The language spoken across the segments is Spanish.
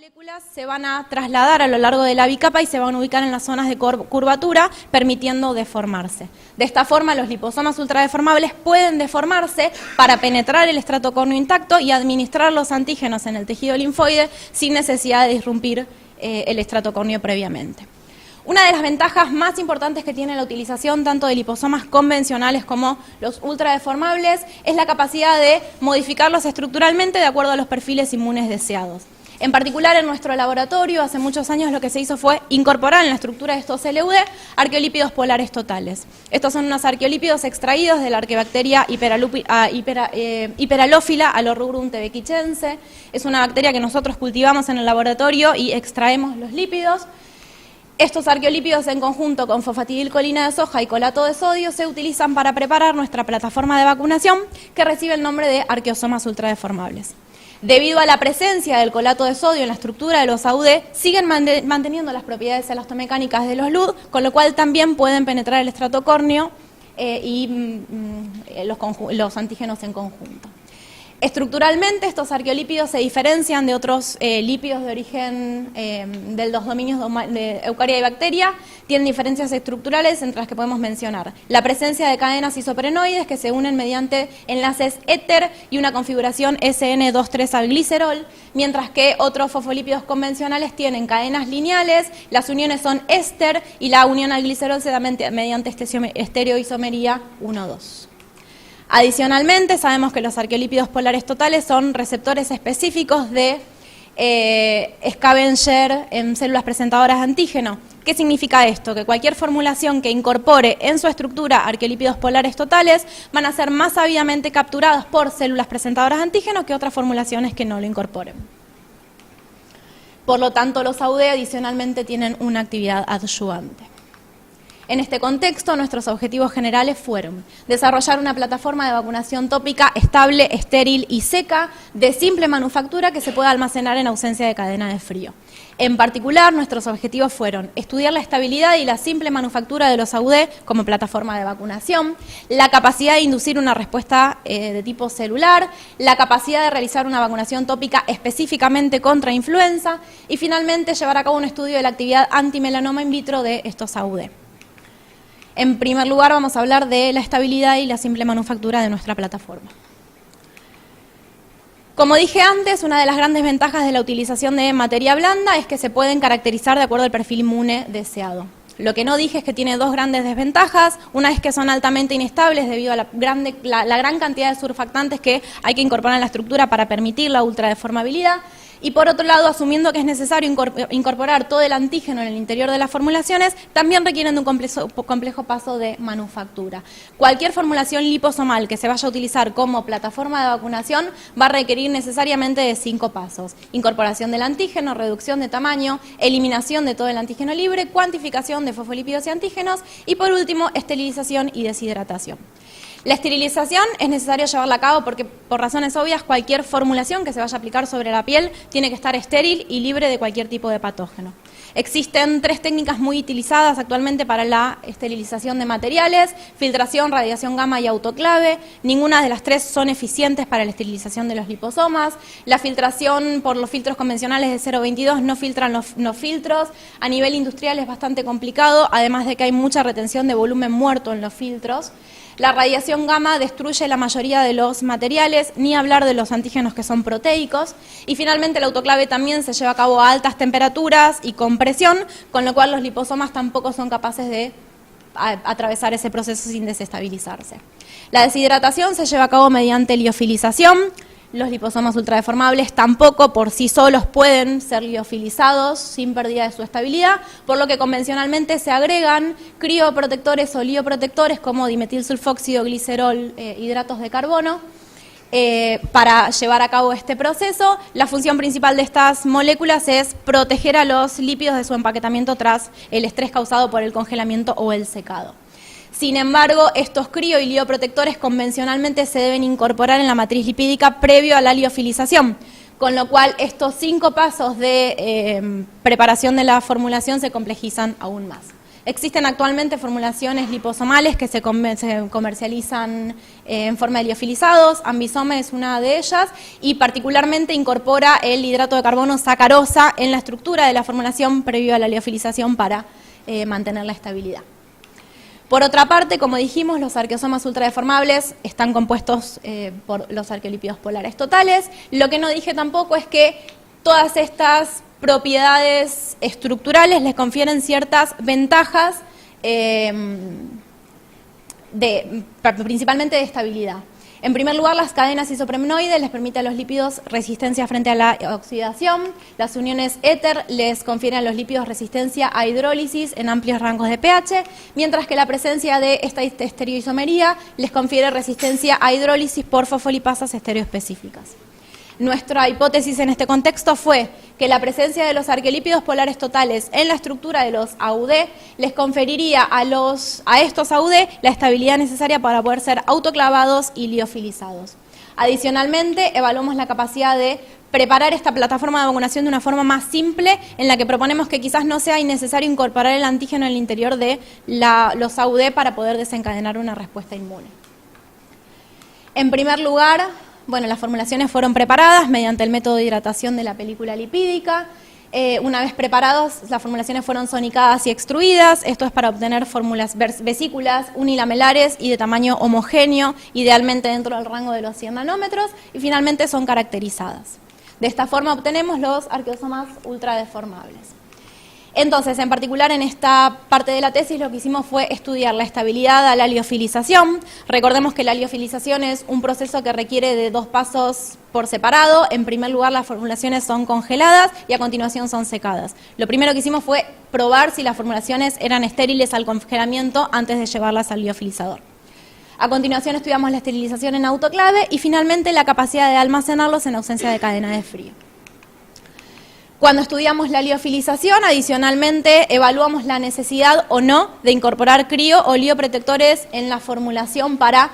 moléculas se van a trasladar a lo largo de la bicapa y se van a ubicar en las zonas de curvatura, permitiendo deformarse. De esta forma, los liposomas ultradeformables pueden deformarse para penetrar el estrato córneo intacto y administrar los antígenos en el tejido linfoide sin necesidad de disrumpir el estrato córneo previamente. Una de las ventajas más importantes que tiene la utilización tanto de liposomas convencionales como los ultradeformables es la capacidad de modificarlos estructuralmente de acuerdo a los perfiles inmunes deseados. En particular, en nuestro laboratorio, hace muchos años lo que se hizo fue incorporar en la estructura de estos LUD arqueolípidos polares totales. Estos son unos arqueolípidos extraídos de la arquebacteria hiperalófila Alorubrum tebekichense. Es una bacteria que nosotros cultivamos en el laboratorio y extraemos los lípidos. Estos arqueolípidos en conjunto con fosfatidilcolina de soja y colato de sodio se utilizan para preparar nuestra plataforma de vacunación que recibe el nombre de arqueosomas ultradeformables. Debido a la presencia del colato de sodio en la estructura de los AUD, siguen manteniendo las propiedades elastomecánicas de los LUD, con lo cual también pueden penetrar el estrato córneo y los antígenos en conjunto. Estructuralmente, estos arqueolípidos se diferencian de otros lípidos de origen de los dominios de eucaria y bacteria. Tienen diferencias estructurales entre las que podemos mencionar la presencia de cadenas isoprenoides que se unen mediante enlaces éter y una configuración SN2,3 al glicerol, mientras que otros fosfolípidos convencionales tienen cadenas lineales, las uniones son éster y la unión al glicerol se da mediante estereoisomería 1,2. Adicionalmente, sabemos que los arqueolípidos polares totales son receptores específicos de scavenger en células presentadoras de antígeno. ¿Qué significa esto? Que cualquier formulación que incorpore en su estructura arqueolípidos polares totales van a ser más sabidamente capturados por células presentadoras de antígeno que otras formulaciones que no lo incorporen. Por lo tanto, los AUD adicionalmente tienen una actividad adyuvante. En este contexto, nuestros objetivos generales fueron desarrollar una plataforma de vacunación tópica estable, estéril y seca, de simple manufactura que se pueda almacenar en ausencia de cadena de frío. En particular, nuestros objetivos fueron estudiar la estabilidad y la simple manufactura de los AUD como plataforma de vacunación, la capacidad de inducir una respuesta de tipo celular, la capacidad de realizar una vacunación tópica específicamente contra influenza y finalmente llevar a cabo un estudio de la actividad antimelanoma in vitro de estos AUD. En primer lugar, vamos a hablar de la estabilidad y la simple manufactura de nuestra plataforma. Como dije antes, una de las grandes ventajas de la utilización de materia blanda es que se pueden caracterizar de acuerdo al perfil inmune deseado. Lo que no dije es que tiene dos grandes desventajas. Una es que son altamente inestables debido a la gran cantidad de surfactantes que hay que incorporar en la estructura para permitir la ultradeformabilidad. Y por otro lado, asumiendo que es necesario incorporar todo el antígeno en el interior de las formulaciones, también requieren de un complejo paso de manufactura. Cualquier formulación liposomal que se vaya a utilizar como plataforma de vacunación va a requerir necesariamente de 5 pasos. Incorporación del antígeno, reducción de tamaño, eliminación de todo el antígeno libre, cuantificación de fosfolípidos y antígenos y por último, esterilización y deshidratación. La esterilización es necesario llevarla a cabo porque, por razones obvias, cualquier formulación que se vaya a aplicar sobre la piel tiene que estar estéril y libre de cualquier tipo de patógeno. Existen 3 técnicas muy utilizadas actualmente para la esterilización de materiales: filtración, radiación gamma y autoclave. Ninguna de las 3 son eficientes para la esterilización de los liposomas. La filtración por los filtros convencionales de 0,22 no filtran los filtros. A nivel industrial es bastante complicado, además de que hay mucha retención de volumen muerto en los filtros. La radiación gamma destruye la mayoría de los materiales, ni hablar de los antígenos que son proteicos. Y finalmente el autoclave también se lleva a cabo a altas temperaturas y con presión, con lo cual los liposomas tampoco son capaces de atravesar ese proceso sin desestabilizarse. La deshidratación se lleva a cabo mediante liofilización. Los liposomas ultradeformables tampoco por sí solos pueden ser liofilizados sin pérdida de su estabilidad, por lo que convencionalmente se agregan crioprotectores o lioprotectores como dimetilsulfóxido, glicerol, hidratos de carbono, para llevar a cabo este proceso. La función principal de estas moléculas es proteger a los lípidos de su empaquetamiento tras el estrés causado por el congelamiento o el secado. Sin embargo, estos crio y lioprotectores convencionalmente se deben incorporar en la matriz lipídica previo a la liofilización, con lo cual estos 5 pasos de preparación de la formulación se complejizan aún más. Existen actualmente formulaciones liposomales que se comercializan en forma de liofilizados. Ambisome es una de ellas y particularmente incorpora el hidrato de carbono sacarosa en la estructura de la formulación previo a la liofilización para mantener la estabilidad. Por otra parte, como dijimos, los arqueosomas ultradeformables están compuestos por los arqueolípidos polares totales. Lo que no dije tampoco es que todas estas propiedades estructurales les confieren ciertas ventajas, principalmente de estabilidad. En primer lugar, las cadenas isoprenoides les permiten a los lípidos resistencia frente a la oxidación. Las uniones éter les confieren a los lípidos resistencia a hidrólisis en amplios rangos de pH, mientras que la presencia de esta estereoisomería les confiere resistencia a hidrólisis por fosfolipasas estereoespecíficas. Nuestra hipótesis en este contexto fue que la presencia de los arqueolípidos polares totales en la estructura de los AUD les conferiría a estos AUD la estabilidad necesaria para poder ser autoclavados y liofilizados. Adicionalmente, evaluamos la capacidad de preparar esta plataforma de vacunación de una forma más simple, en la que proponemos que quizás no sea innecesario incorporar el antígeno en el interior de los AUD para poder desencadenar una respuesta inmune. En primer lugar, bueno, las formulaciones fueron preparadas mediante el método de hidratación de la película lipídica. Una vez preparadas, las formulaciones fueron sonicadas y extruidas. Esto es para obtener vesículas unilamelares y de tamaño homogéneo, idealmente dentro del rango de los 100 nanómetros, y finalmente son caracterizadas. De esta forma obtenemos los arqueosomas ultradeformables. Entonces, en particular en esta parte de la tesis lo que hicimos fue estudiar la estabilidad a la liofilización. Recordemos que la liofilización es un proceso que requiere de 2 pasos por separado. En primer lugar, las formulaciones son congeladas y a continuación son secadas. Lo primero que hicimos fue probar si las formulaciones eran estériles al congelamiento antes de llevarlas al liofilizador. A continuación estudiamos la esterilización en autoclave y finalmente la capacidad de almacenarlos en ausencia de cadena de frío. Cuando estudiamos la liofilización, adicionalmente evaluamos la necesidad o no de incorporar crío o lioprotectores en la formulación para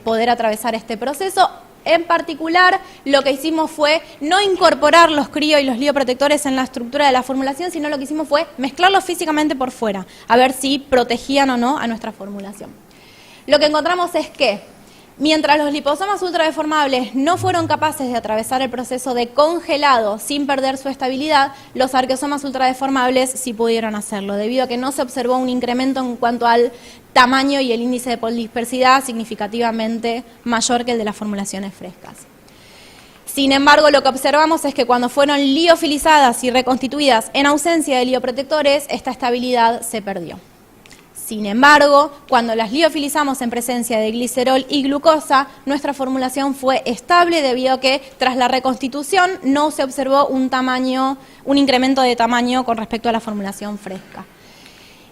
poder atravesar este proceso. En particular, lo que hicimos fue no incorporar los crío y los lioprotectores en la estructura de la formulación, sino lo que hicimos fue mezclarlos físicamente por fuera, a ver si protegían o no a nuestra formulación. Lo que encontramos es que mientras los liposomas ultradeformables no fueron capaces de atravesar el proceso de congelado sin perder su estabilidad, los arqueosomas ultradeformables sí pudieron hacerlo, debido a que no se observó un incremento en cuanto al tamaño y el índice de poldispersidad significativamente mayor que el de las formulaciones frescas. Sin embargo, lo que observamos es que cuando fueron liofilizadas y reconstituidas en ausencia de lioprotectores, esta estabilidad se perdió. Sin embargo, cuando las liofilizamos en presencia de glicerol y glucosa, nuestra formulación fue estable debido a que tras la reconstitución no se observó un incremento de tamaño con respecto a la formulación fresca.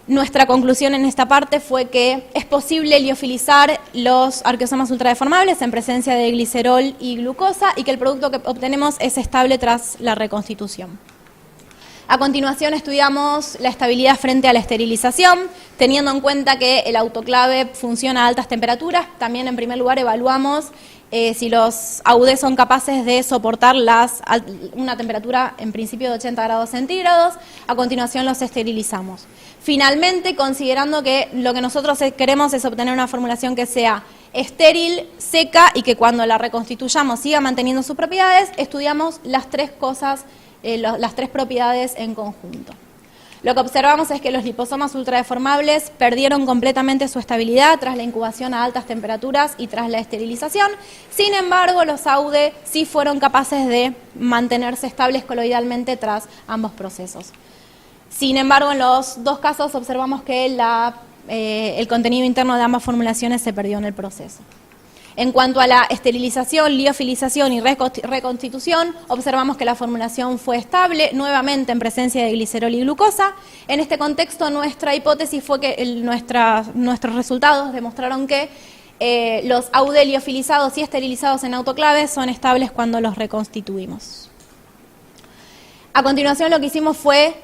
Nuestra conclusión en esta parte fue que es posible liofilizar los arqueosomas ultradeformables en presencia de glicerol y glucosa y que el producto que obtenemos es estable tras la reconstitución. A continuación estudiamos la estabilidad frente a la esterilización, teniendo en cuenta que el autoclave funciona a altas temperaturas. También en primer lugar evaluamos si los AUD son capaces de soportar una temperatura en principio de 80 grados centígrados. A continuación los esterilizamos. Finalmente, considerando que lo que nosotros queremos es obtener una formulación que sea estéril, seca y que cuando la reconstituyamos siga manteniendo sus propiedades, estudiamos las 3 cosas, las 3 propiedades en conjunto. Lo que observamos es que los liposomas ultradeformables perdieron completamente su estabilidad tras la incubación a altas temperaturas y tras la esterilización. Sin embargo, los AUD sí fueron capaces de mantenerse estables coloidalmente tras ambos procesos. Sin embargo, en los 2 casos observamos que el contenido interno de ambas formulaciones se perdió en el proceso. En cuanto a la esterilización, liofilización y reconstitución, observamos que la formulación fue estable, nuevamente en presencia de glicerol y glucosa. En este contexto, nuestra hipótesis fue que nuestros resultados demostraron que los AUD liofilizados y esterilizados en autoclaves son estables cuando los reconstituimos. A continuación, lo que hicimos fue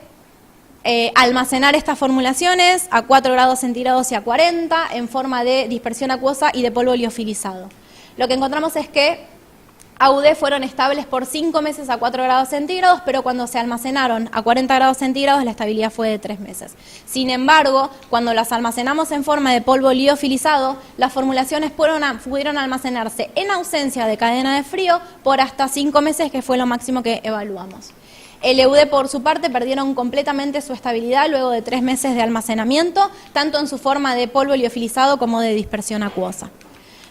almacenar estas formulaciones a 4 grados centígrados y a 40 en forma de dispersión acuosa y de polvo liofilizado. Lo que encontramos es que AUD fueron estables por 5 meses a 4 grados centígrados, pero cuando se almacenaron a 40 grados centígrados la estabilidad fue de 3 meses. Sin embargo, cuando las almacenamos en forma de polvo liofilizado, las formulaciones pudieron almacenarse en ausencia de cadena de frío por hasta 5 meses, que fue lo máximo que evaluamos. El EUD, por su parte, perdieron completamente su estabilidad luego de 3 meses de almacenamiento, tanto en su forma de polvo liofilizado como de dispersión acuosa.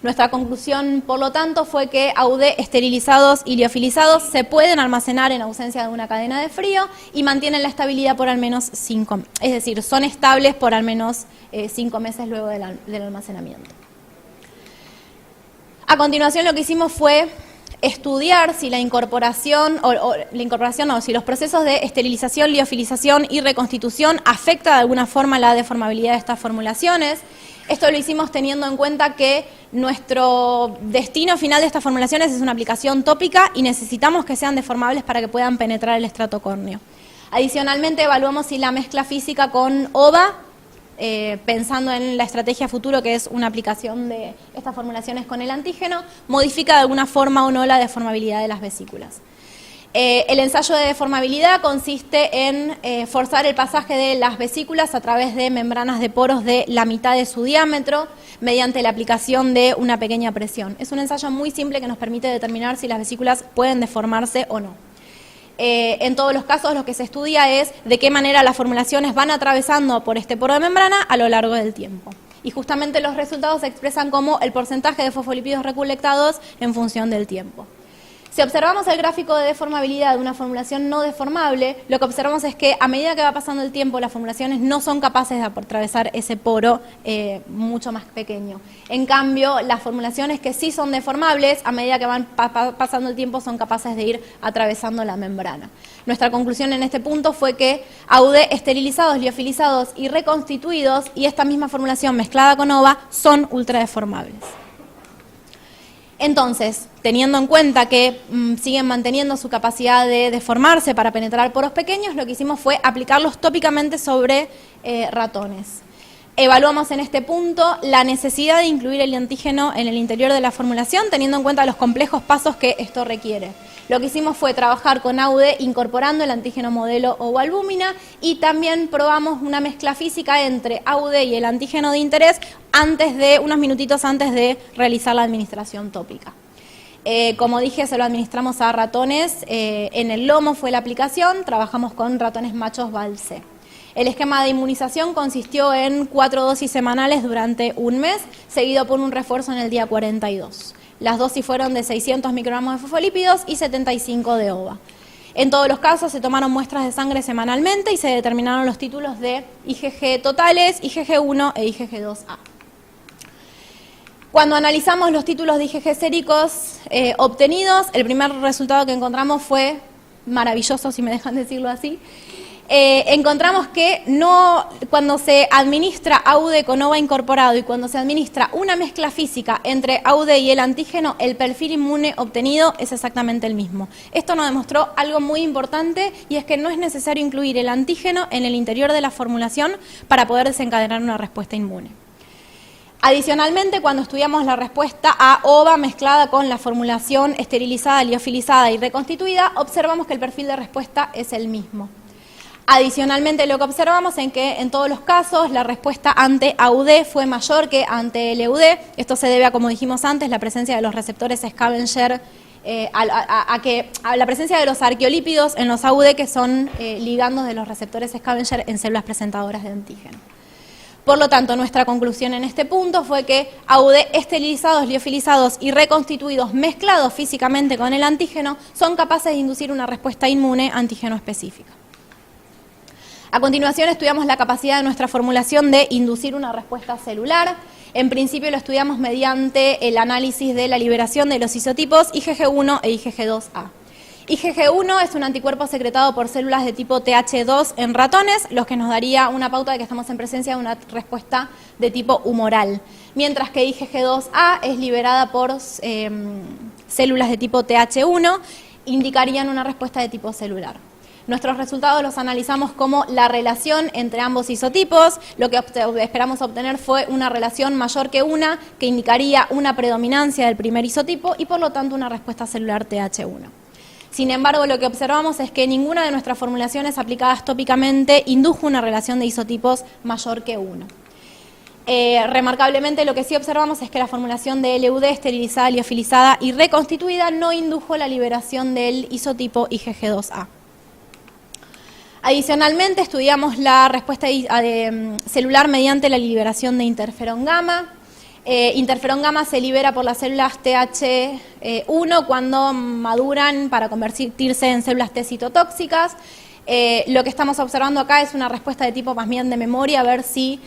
Nuestra conclusión, por lo tanto, fue que AUD esterilizados y liofilizados se pueden almacenar en ausencia de una cadena de frío y mantienen la estabilidad por al menos 5 meses, es decir, son estables por al menos 5 meses luego del almacenamiento. A continuación, lo que hicimos fue estudiar si si los procesos de esterilización, liofilización y reconstitución afectan de alguna forma la deformabilidad de estas formulaciones. Esto lo hicimos teniendo en cuenta que nuestro destino final de estas formulaciones es una aplicación tópica y necesitamos que sean deformables para que puedan penetrar el estrato córneo. Adicionalmente, evaluamos si la mezcla física con OVA, pensando en la estrategia futuro, que es una aplicación de estas formulaciones con el antígeno, modifica de alguna forma o no la deformabilidad de las vesículas. El ensayo de deformabilidad consiste en forzar el pasaje de las vesículas a través de membranas de poros de la mitad de su diámetro mediante la aplicación de una pequeña presión. Es un ensayo muy simple que nos permite determinar si las vesículas pueden deformarse o no. En todos los casos lo que se estudia es de qué manera las formulaciones van atravesando por este poro de membrana a lo largo del tiempo. Y justamente los resultados se expresan como el porcentaje de fosfolípidos recolectados en función del tiempo. Si observamos el gráfico de deformabilidad de una formulación no deformable, lo que observamos es que a medida que va pasando el tiempo, las formulaciones no son capaces de atravesar ese poro mucho más pequeño. En cambio, las formulaciones que sí son deformables, a medida que van pasando el tiempo, son capaces de ir atravesando la membrana. Nuestra conclusión en este punto fue que AUD esterilizados, liofilizados y reconstituidos, y esta misma formulación mezclada con OVA, son ultradeformables. Entonces, teniendo en cuenta que siguen manteniendo su capacidad de deformarse para penetrar poros pequeños, lo que hicimos fue aplicarlos tópicamente sobre ratones. Evaluamos en este punto la necesidad de incluir el antígeno en el interior de la formulación, teniendo en cuenta los complejos pasos que esto requiere. Lo que hicimos fue trabajar con AUD incorporando el antígeno modelo o albúmina y también probamos una mezcla física entre AUD y el antígeno de interés unos minutitos antes de realizar la administración tópica. Como dije, se lo administramos a ratones, en el lomo fue la aplicación, trabajamos con ratones machos Val-C. El esquema de inmunización consistió en 4 dosis semanales durante un mes, seguido por un refuerzo en el día 42. Las dosis fueron de 600 microgramos de fosfolípidos y 75 de OVA. En todos los casos se tomaron muestras de sangre semanalmente y se determinaron los títulos de IgG totales, IgG1 e IgG2A. Cuando analizamos los títulos de IgG séricos obtenidos, el primer resultado que encontramos fue maravilloso, si me dejan decirlo así. Encontramos que cuando se administra AUD con OVA incorporado y cuando se administra una mezcla física entre AUD y el antígeno, el perfil inmune obtenido es exactamente el mismo. Esto nos demostró algo muy importante y es que no es necesario incluir el antígeno en el interior de la formulación para poder desencadenar una respuesta inmune. Adicionalmente, cuando estudiamos la respuesta a OVA mezclada con la formulación esterilizada, liofilizada y reconstituida, observamos que el perfil de respuesta es el mismo. Adicionalmente, lo que observamos es que en todos los casos la respuesta ante AUD fue mayor que ante el EUD. Esto se debe a, como dijimos antes, la presencia de los receptores scavenger, a la presencia de los arqueolípidos en los AUD, que son ligandos de los receptores scavenger en células presentadoras de antígeno. Por lo tanto, nuestra conclusión en este punto fue que AUD esterilizados, liofilizados y reconstituidos mezclados físicamente con el antígeno son capaces de inducir una respuesta inmune antígeno específica. A continuación estudiamos la capacidad de nuestra formulación de inducir una respuesta celular. En principio lo estudiamos mediante el análisis de la liberación de los isotipos IgG1 e IgG2A. IgG1 es un anticuerpo secretado por células de tipo TH2 en ratones, lo que nos daría una pauta de que estamos en presencia de una respuesta de tipo humoral. Mientras que IgG2A es liberada por células de tipo TH1, indicarían una respuesta de tipo celular. Nuestros resultados los analizamos como la relación entre ambos isotipos. Lo que esperamos obtener fue una relación mayor que una, que indicaría una predominancia del primer isotipo y por lo tanto una respuesta celular TH1. Sin embargo, lo que observamos es que ninguna de nuestras formulaciones aplicadas tópicamente indujo una relación de isotipos mayor que 1. Remarcablemente, lo que sí observamos es que la formulación de LUD esterilizada, liofilizada y reconstituida no indujo la liberación del isotipo IgG2A. Adicionalmente, estudiamos la respuesta celular mediante la liberación de interferón gamma. Interferón gamma se libera por las células TH1 cuando maduran para convertirse en células T citotóxicas. Lo que estamos observando acá es una respuesta de tipo más bien de memoria, a ver si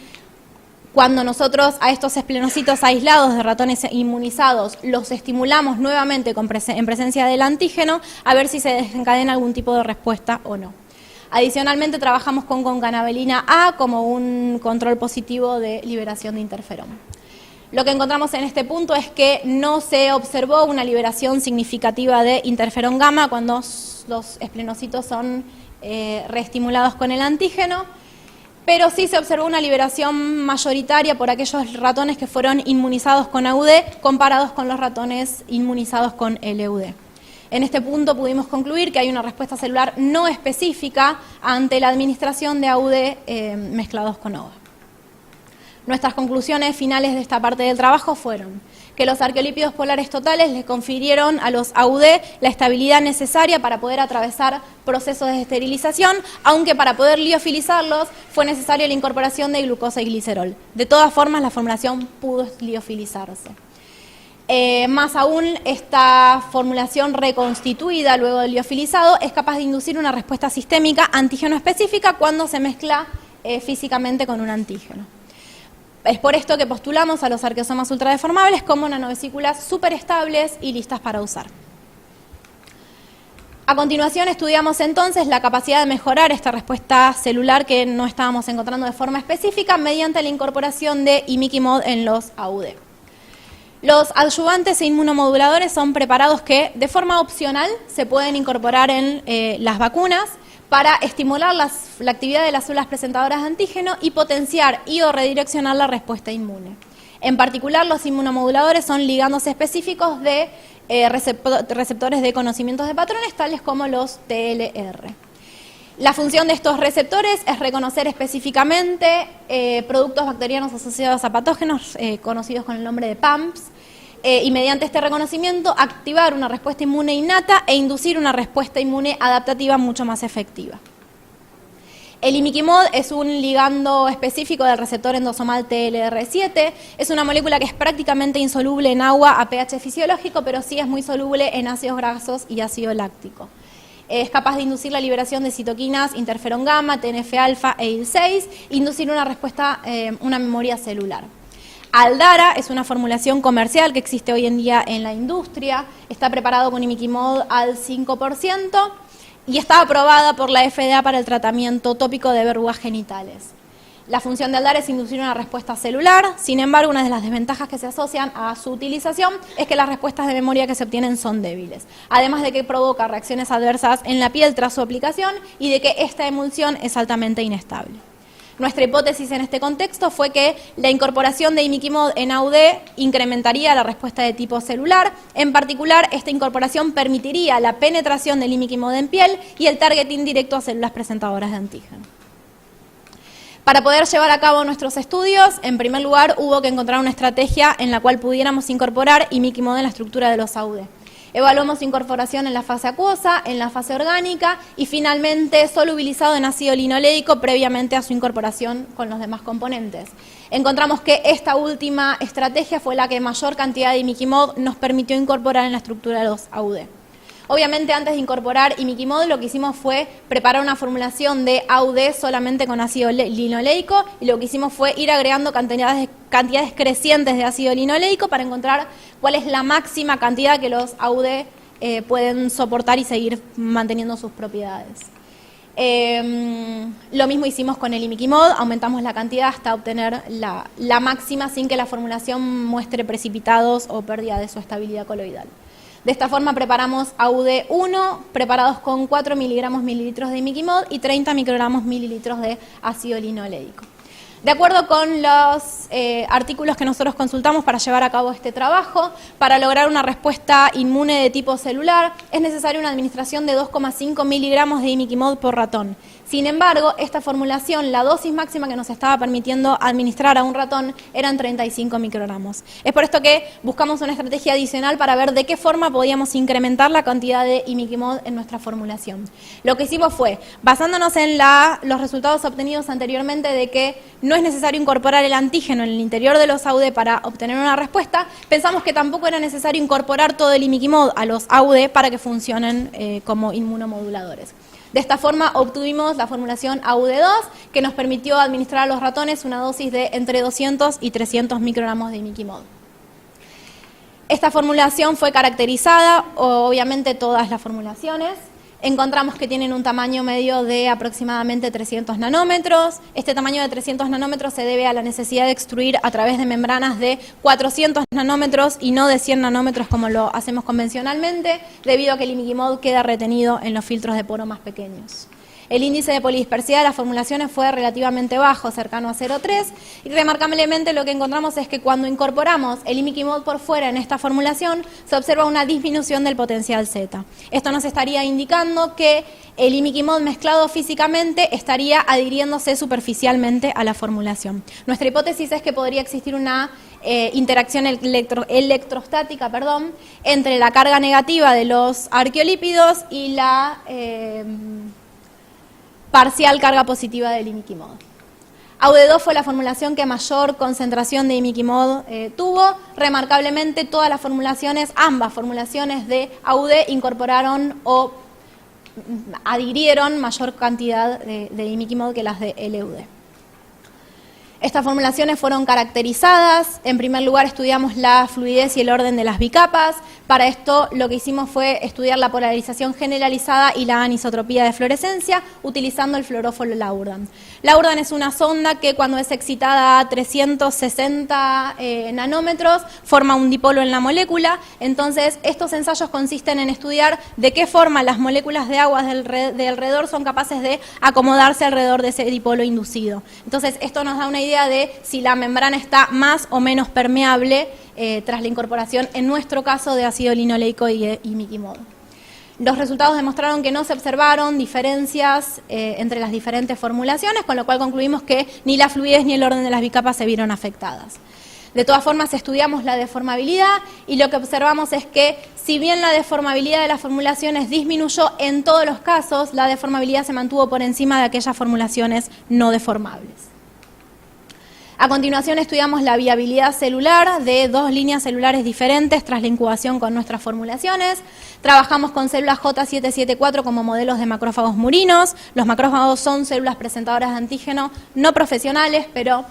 cuando nosotros a estos esplenocitos aislados de ratones inmunizados los estimulamos nuevamente en presencia del antígeno, a ver si se desencadena algún tipo de respuesta o no. Adicionalmente, trabajamos con concannabelina A como un control positivo de liberación de interferón. Lo que encontramos en este punto es que no se observó una liberación significativa de interferón gamma cuando los esplenocitos son reestimulados con el antígeno, pero sí se observó una liberación mayoritaria por aquellos ratones que fueron inmunizados con AUD comparados con los ratones inmunizados con LUD. En este punto pudimos concluir que hay una respuesta celular no específica ante la administración de AUD mezclados con OVA. Nuestras conclusiones finales de esta parte del trabajo fueron que los arqueolípidos polares totales les confirieron a los AUD la estabilidad necesaria para poder atravesar procesos de esterilización, aunque para poder liofilizarlos fue necesaria la incorporación de glucosa y glicerol. De todas formas, la formulación pudo liofilizarse. Más aún, esta formulación reconstituida luego del liofilizado es capaz de inducir una respuesta sistémica antígeno específica cuando se mezcla físicamente con un antígeno. Es por esto que postulamos a los arqueosomas ultradeformables como nanovesículas superestables y listas para usar. A continuación estudiamos entonces la capacidad de mejorar esta respuesta celular que no estábamos encontrando de forma específica mediante la incorporación de imiquimod en los AUD. Los adyuvantes e inmunomoduladores son preparados que de forma opcional se pueden incorporar en las vacunas para estimular la actividad de las células presentadoras de antígeno y potenciar o redireccionar la respuesta inmune. En particular, los inmunomoduladores son ligandos específicos de receptores de conocimientos de patrones, tales como los TLR. La función de estos receptores es reconocer específicamente productos bacterianos asociados a patógenos, conocidos con el nombre de PAMPs, y mediante este reconocimiento activar una respuesta inmune innata e inducir una respuesta inmune adaptativa mucho más efectiva. El imiquimod es un ligando específico del receptor endosomal TLR7, es una molécula que es prácticamente insoluble en agua a pH fisiológico, pero sí es muy soluble en ácidos grasos y ácido láctico. Es capaz de inducir la liberación de citoquinas, interferón gamma, TNF-alfa e IL-6, inducir una respuesta, una memoria celular. Aldara es una formulación comercial que existe hoy en día en la industria, está preparado con imiquimod al 5% y está aprobada por la FDA para el tratamiento tópico de verrugas genitales. La función de Aldara es inducir una respuesta celular, sin embargo, una de las desventajas que se asocian a su utilización es que las respuestas de memoria que se obtienen son débiles, además de que provoca reacciones adversas en la piel tras su aplicación y de que esta emulsión es altamente inestable. Nuestra hipótesis en este contexto fue que la incorporación de imiquimod en AUD incrementaría la respuesta de tipo celular. En particular, esta incorporación permitiría la penetración del imiquimod en piel y el targeting directo a células presentadoras de antígeno. Para poder llevar a cabo nuestros estudios, en primer lugar, hubo que encontrar una estrategia en la cual pudiéramos incorporar imiquimod en la estructura de los AUD. Evaluamos su incorporación en la fase acuosa, en la fase orgánica y finalmente solubilizado en ácido linoleico previamente a su incorporación con los demás componentes. Encontramos que esta última estrategia fue la que mayor cantidad de imiquimod nos permitió incorporar en la estructura de los AUD. Obviamente, antes de incorporar imiquimod, lo que hicimos fue preparar una formulación de AUD solamente con ácido linoleico y lo que hicimos fue ir agregando cantidades crecientes de ácido linoleico para encontrar cuál es la máxima cantidad que los AUD pueden soportar y seguir manteniendo sus propiedades. Lo mismo hicimos con el imiquimod, aumentamos la cantidad hasta obtener la máxima sin que la formulación muestre precipitados o pérdida de su estabilidad coloidal. De esta forma preparamos AUD1 preparados con 4 miligramos mililitros de imiquimod y 30 microgramos mililitros de ácido linoleico. De acuerdo con los artículos que nosotros consultamos para llevar a cabo este trabajo, para lograr una respuesta inmune de tipo celular, es necesaria una administración de 2,5 miligramos de imiquimod por ratón. Sin embargo, esta formulación, la dosis máxima que nos estaba permitiendo administrar a un ratón eran 35 microgramos. Es por esto que buscamos una estrategia adicional para ver de qué forma podíamos incrementar la cantidad de imiquimod en nuestra formulación. Lo que hicimos fue, basándonos en los resultados obtenidos anteriormente de que no es necesario incorporar el antígeno en el interior de los AUD para obtener una respuesta, pensamos que tampoco era necesario incorporar todo el imiquimod a los AUD para que funcionen como inmunomoduladores. De esta forma obtuvimos la formulación AUD2 que nos permitió administrar a los ratones una dosis de entre 200 y 300 microgramos de imiquimod. Esta formulación fue caracterizada, obviamente todas las formulaciones. Encontramos que tienen un tamaño medio de aproximadamente 300 nanómetros. Este tamaño de 300 nanómetros se debe a la necesidad de extruir a través de membranas de 400 nanómetros y no de 100 nanómetros como lo hacemos convencionalmente, debido a que el imiquimod queda retenido en los filtros de poro más pequeños. El índice de polidispersidad de las formulaciones fue relativamente bajo, cercano a 0,3, y remarcablemente lo que encontramos es que cuando incorporamos el imiquimod por fuera en esta formulación, se observa una disminución del potencial Z. Esto nos estaría indicando que el imiquimod mezclado físicamente estaría adhiriéndose superficialmente a la formulación. Nuestra hipótesis es que podría existir una interacción electrostática entre la carga negativa de los arqueolípidos y la parcial carga positiva del imiquimod. AUD2 fue la formulación que mayor concentración de imiquimod tuvo. Remarcablemente, todas las formulaciones, ambas formulaciones de AUD incorporaron o adhirieron mayor cantidad de imiquimod que las de LUD. Estas formulaciones fueron caracterizadas. En primer lugar, estudiamos la fluidez y el orden de las bicapas. Para esto, lo que hicimos fue estudiar la polarización generalizada y la anisotropía de fluorescencia utilizando el fluoróforo Laurdan. Laurdan es una sonda que cuando es excitada a 360 nanómetros forma un dipolo en la molécula. Entonces, estos ensayos consisten en estudiar de qué forma las moléculas de agua de alrededor son capaces de acomodarse alrededor de ese dipolo inducido. Entonces, esto nos da una idea de si la membrana está más o menos permeable tras la incorporación, en nuestro caso, de ácido linoleico y imiquimod. Los resultados demostraron que no se observaron diferencias entre las diferentes formulaciones, con lo cual concluimos que ni la fluidez ni el orden de las bicapas se vieron afectadas. De todas formas, estudiamos la deformabilidad y lo que observamos es que, si bien la deformabilidad de las formulaciones disminuyó, en todos los casos la deformabilidad se mantuvo por encima de aquellas formulaciones no deformables. A continuación estudiamos la viabilidad celular de dos líneas celulares diferentes tras la incubación con nuestras formulaciones. Trabajamos con células J774 como modelos de macrófagos murinos. Los macrófagos son células presentadoras de antígeno no profesionales, pero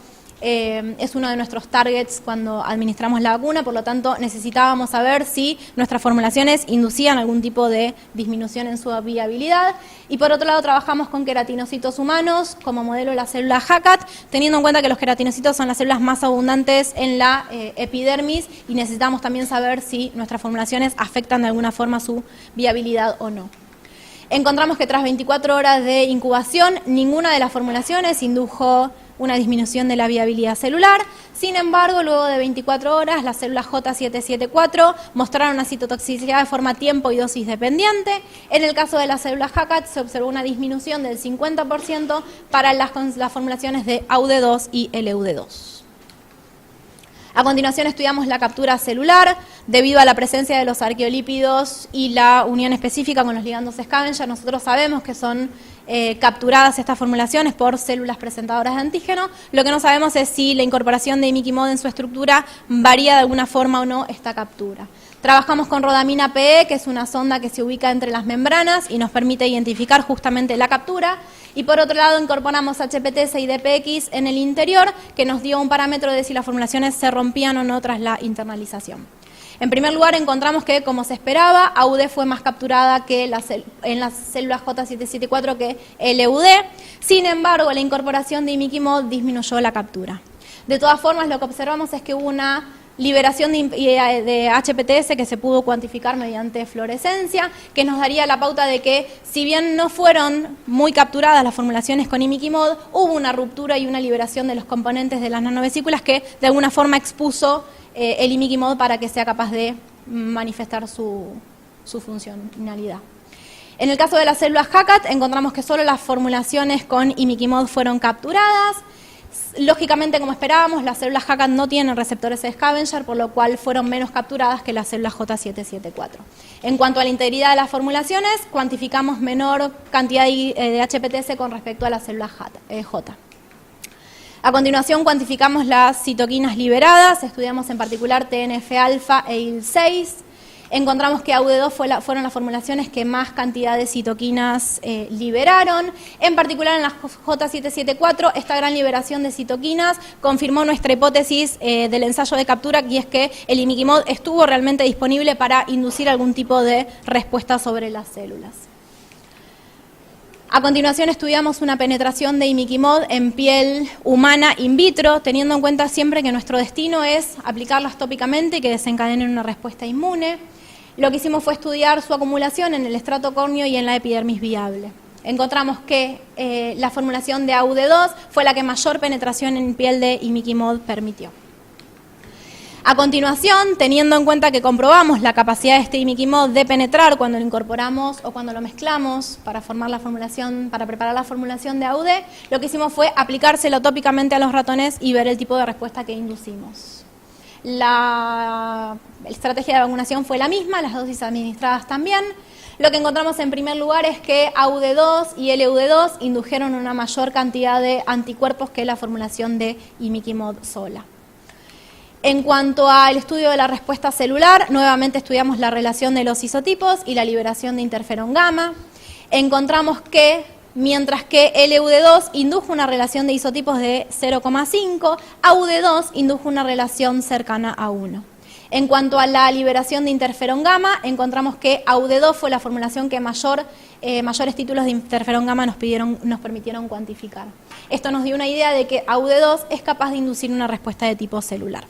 es uno de nuestros targets cuando administramos la vacuna, por lo tanto necesitábamos saber si nuestras formulaciones inducían algún tipo de disminución en su viabilidad. Y por otro lado trabajamos con queratinocitos humanos como modelo de la célula HACAT, teniendo en cuenta que los queratinocitos son las células más abundantes en la epidermis y necesitamos también saber si nuestras formulaciones afectan de alguna forma su viabilidad o no. Encontramos que tras 24 horas de incubación, ninguna de las formulaciones indujo una disminución de la viabilidad celular. Sin embargo, luego de 24 horas, las células J774 mostraron una citotoxicidad de forma tiempo y dosis dependiente. En el caso de las células HACAT se observó una disminución del 50% para las formulaciones de AUD2 y LUD2. A continuación estudiamos la captura celular. Debido a la presencia de los arqueolípidos y la unión específica con los ligandos scavenger, nosotros sabemos que son capturadas estas formulaciones por células presentadoras de antígeno. Lo que no sabemos es si la incorporación de imiquimod en su estructura varía de alguna forma o no esta captura. Trabajamos con rodamina PE, que es una sonda que se ubica entre las membranas y nos permite identificar justamente la captura. Y por otro lado incorporamos HPTS y DPX en el interior, que nos dio un parámetro de si las formulaciones se rompían o no tras la internalización. En primer lugar encontramos que, como se esperaba, AUD fue más capturada que en las células J774 que LUD. Sin embargo, la incorporación de imiquimod disminuyó la captura. De todas formas, lo que observamos es que hubo una liberación de HPTS que se pudo cuantificar mediante fluorescencia, que nos daría la pauta de que, si bien no fueron muy capturadas las formulaciones con imiquimod, hubo una ruptura y una liberación de los componentes de las nanovesículas que de alguna forma expuso el imiquimod para que sea capaz de manifestar su funcionalidad. En el caso de las células HACAT encontramos que solo las formulaciones con imiquimod fueron capturadas. Lógicamente, como esperábamos, las células HACAT no tienen receptores de scavenger, por lo cual fueron menos capturadas que las células J774. En cuanto a la integridad de las formulaciones, cuantificamos menor cantidad de HPTS con respecto a las células J. A continuación, cuantificamos las citoquinas liberadas, estudiamos en particular TNF-alfa e IL-6. Encontramos que AUD2 fueron las formulaciones que más cantidad de citoquinas liberaron. En particular en las J774, esta gran liberación de citoquinas confirmó nuestra hipótesis del ensayo de captura, y es que el imiquimod estuvo realmente disponible para inducir algún tipo de respuesta sobre las células. A continuación estudiamos una penetración de imiquimod en piel humana in vitro, teniendo en cuenta siempre que nuestro destino es aplicarlas tópicamente y que desencadenen una respuesta inmune. Lo que hicimos fue estudiar su acumulación en el estrato córneo y en la epidermis viable. Encontramos que la formulación de AUD2 fue la que mayor penetración en piel de imiquimod permitió. A continuación, teniendo en cuenta que comprobamos la capacidad de este imiquimod de penetrar cuando lo incorporamos o cuando lo mezclamos para formar la formulación, para preparar la formulación de AUD, lo que hicimos fue aplicárselo tópicamente a los ratones y ver el tipo de respuesta que inducimos. La estrategia de vacunación fue la misma, las dosis administradas también. Lo que encontramos en primer lugar es que AUD2 y LUD2 indujeron una mayor cantidad de anticuerpos que la formulación de imiquimod sola. En cuanto al estudio de la respuesta celular, nuevamente estudiamos la relación de los isotipos y la liberación de interferón gamma. Encontramos que mientras que LUD2 indujo una relación de isotipos de 0,5, AUD2 indujo una relación cercana a 1. En cuanto a la liberación de interferón gamma, encontramos que AUD2 fue la formulación que mayores títulos de interferón gamma nos permitieron cuantificar. Esto nos dio una idea de que AUD2 es capaz de inducir una respuesta de tipo celular.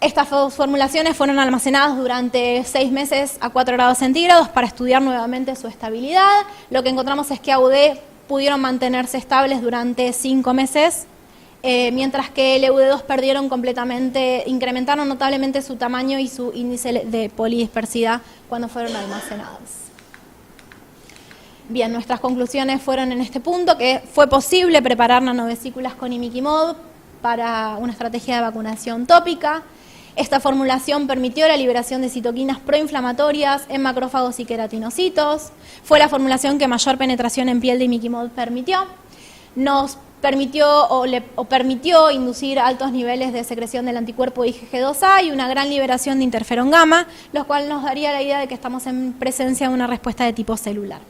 Estas formulaciones fueron almacenadas durante 6 meses a 4 grados centígrados para estudiar nuevamente su estabilidad. Lo que encontramos es que AUD pudieron mantenerse estables durante 5 meses, mientras que LUD2 perdieron completamente, incrementaron notablemente su tamaño y su índice de polidispersidad cuando fueron almacenados. Bien, nuestras conclusiones fueron en este punto que fue posible preparar nanovesículas con imiquimod para una estrategia de vacunación tópica. Esta formulación permitió la liberación de citoquinas proinflamatorias en macrófagos y queratinocitos. Fue la formulación que mayor penetración en piel de imiquimod permitió. Nos permitió inducir altos niveles de secreción del anticuerpo IgG2A y una gran liberación de interferón gamma, lo cual nos daría la idea de que estamos en presencia de una respuesta de tipo celular.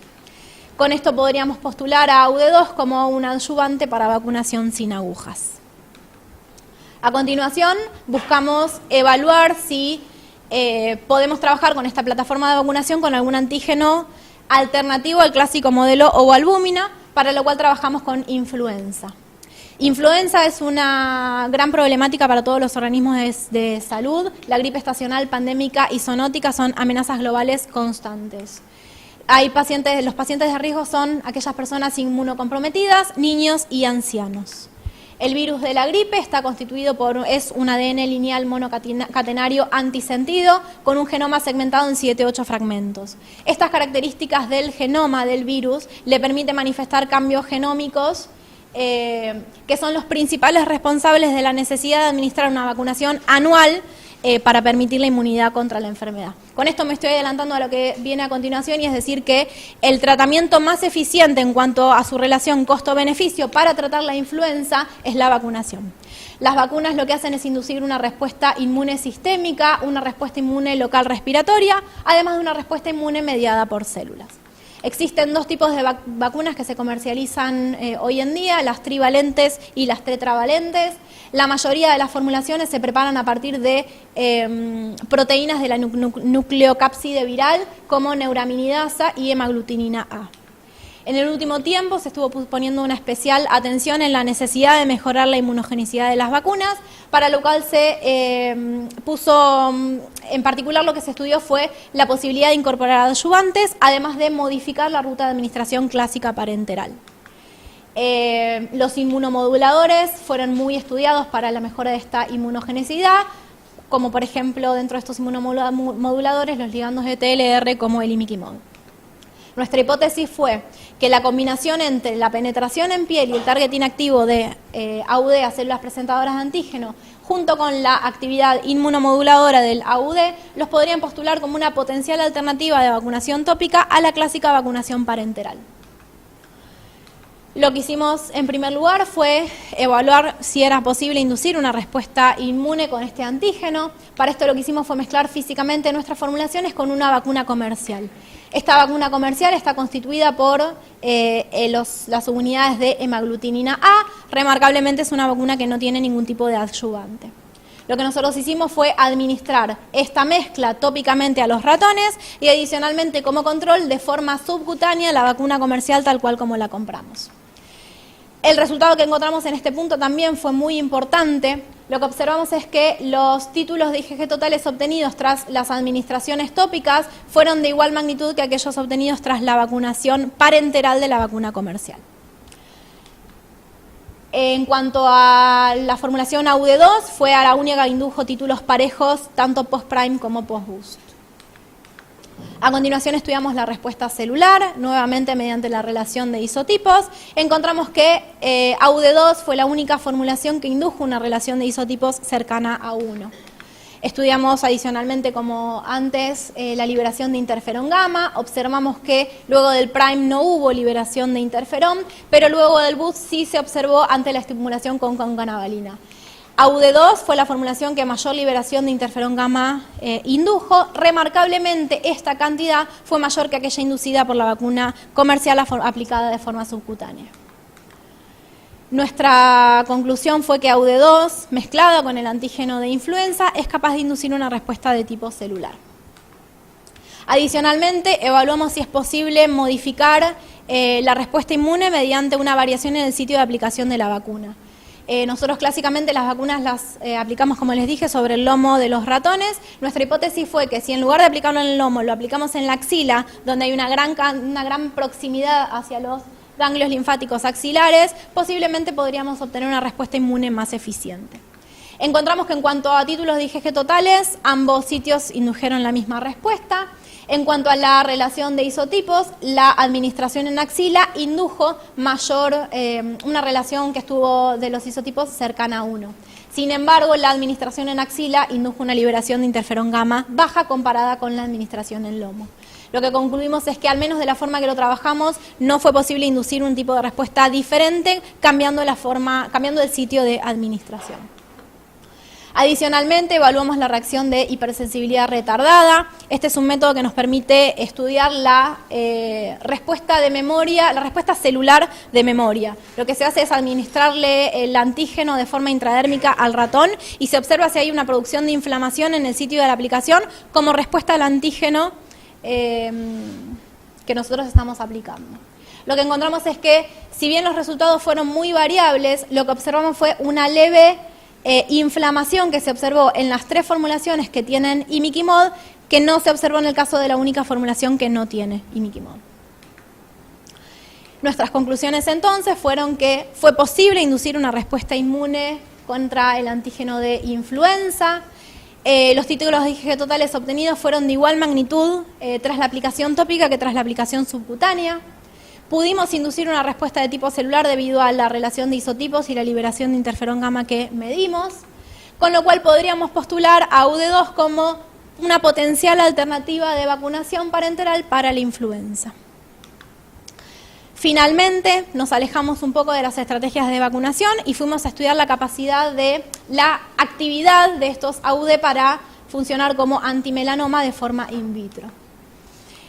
Con esto podríamos postular a AUD2 como un adyuvante para vacunación sin agujas. A continuación, buscamos evaluar si podemos trabajar con esta plataforma de vacunación con algún antígeno alternativo al clásico modelo ovoalbúmina, para lo cual trabajamos con influenza. Influenza es una gran problemática para todos los organismos de salud. La gripe estacional, pandémica y zoonótica son amenazas globales constantes. Los pacientes de riesgo son aquellas personas inmunocomprometidas, niños y ancianos. El virus de la gripe está constituido es un ADN lineal monocatenario antisentido con un genoma segmentado en 7-8 fragmentos. Estas características del genoma del virus le permiten manifestar cambios genómicos que son los principales responsables de la necesidad de administrar una vacunación anual para permitir la inmunidad contra la enfermedad. Con esto me estoy adelantando a lo que viene a continuación, y es decir que el tratamiento más eficiente en cuanto a su relación costo-beneficio para tratar la influenza es la vacunación. Las vacunas lo que hacen es inducir una respuesta inmune sistémica, una respuesta inmune local respiratoria, además de una respuesta inmune mediada por células. Existen 2 tipos de vacunas que se comercializan hoy en día, las trivalentes y las tetravalentes. La mayoría de las formulaciones se preparan a partir de proteínas de la nucleocápside viral como neuraminidasa y hemaglutinina A. En el último tiempo se estuvo poniendo una especial atención en la necesidad de mejorar la inmunogenicidad de las vacunas, para lo cual se puso, en particular lo que se estudió fue la posibilidad de incorporar adyuvantes, además de modificar la ruta de administración clásica parenteral. Los inmunomoduladores fueron muy estudiados para la mejora de esta inmunogenicidad, como por ejemplo dentro de estos inmunomoduladores los ligandos de TLR como el imiquimod. Nuestra hipótesis fue que la combinación entre la penetración en piel y el targeting activo de AUD a células presentadoras de antígeno, junto con la actividad inmunomoduladora del AUD, los podrían postular como una potencial alternativa de vacunación tópica a la clásica vacunación parenteral. Lo que hicimos en primer lugar fue evaluar si era posible inducir una respuesta inmune con este antígeno. Para esto lo que hicimos fue mezclar físicamente nuestras formulaciones con una vacuna comercial. Esta vacuna comercial está constituida por las subunidades de hemaglutinina A. Remarcablemente es una vacuna que no tiene ningún tipo de adyuvante. Lo que nosotros hicimos fue administrar esta mezcla tópicamente a los ratones y adicionalmente como control de forma subcutánea la vacuna comercial tal cual como la compramos. El resultado que encontramos en este punto también fue muy importante. Lo que observamos es que los títulos de IgG totales obtenidos tras las administraciones tópicas fueron de igual magnitud que aquellos obtenidos tras la vacunación parenteral de la vacuna comercial. En cuanto a la formulación AUD2, fue a la única que indujo títulos parejos tanto post-prime como post-boost. A continuación estudiamos la respuesta celular, nuevamente mediante la relación de isotipos. Encontramos que AUD2 fue la única formulación que indujo una relación de isotipos cercana a 1. Estudiamos adicionalmente, como antes, la liberación de interferón gamma. Observamos que luego del prime no hubo liberación de interferón, pero luego del boost sí se observó ante la estimulación con concanavalina. AUD2 fue la formulación que mayor liberación de interferón gamma indujo. Remarcablemente, esta cantidad fue mayor que aquella inducida por la vacuna comercial aplicada de forma subcutánea. Nuestra conclusión fue que AUD2, mezclada con el antígeno de influenza, es capaz de inducir una respuesta de tipo celular. Adicionalmente, evaluamos si es posible modificar la respuesta inmune mediante una variación en el sitio de aplicación de la vacuna. Nosotros clásicamente las vacunas las aplicamos, como les dije, sobre el lomo de los ratones. Nuestra hipótesis fue que si en lugar de aplicarlo en el lomo, lo aplicamos en la axila, donde hay una gran proximidad hacia los ganglios linfáticos axilares, posiblemente podríamos obtener una respuesta inmune más eficiente. Encontramos que en cuanto a títulos de IgG totales, ambos sitios indujeron la misma respuesta. En cuanto a la relación de isotipos, la administración en axila indujo una relación que estuvo de los isotipos cercana a 1. Sin embargo, la administración en axila indujo una liberación de interferón gamma baja comparada con la administración en lomo. Lo que concluimos es que, al menos de la forma que lo trabajamos, no fue posible inducir un tipo de respuesta diferente cambiando el sitio de administración. Adicionalmente, evaluamos la reacción de hipersensibilidad retardada. Este es un método que nos permite estudiar la respuesta de memoria, la respuesta celular de memoria. Lo que se hace es administrarle el antígeno de forma intradérmica al ratón y se observa si hay una producción de inflamación en el sitio de la aplicación como respuesta al antígeno que nosotros estamos aplicando. Lo que encontramos es que, si bien los resultados fueron muy variables, lo que observamos fue una leve inflamación que se observó en las 3 formulaciones que tienen imiquimod, que no se observó en el caso de la única formulación que no tiene imiquimod. Nuestras conclusiones entonces fueron que fue posible inducir una respuesta inmune contra el antígeno de influenza. Los títulos de IgG totales obtenidos fueron de igual magnitud tras la aplicación tópica que tras la aplicación subcutánea. Pudimos inducir una respuesta de tipo celular debido a la relación de isotipos y la liberación de interferón gamma que medimos, con lo cual podríamos postular a AUD2 como una potencial alternativa de vacunación parenteral para la influenza. Finalmente, nos alejamos un poco de las estrategias de vacunación y fuimos a estudiar la capacidad de la actividad de estos AUD para funcionar como antimelanoma de forma in vitro.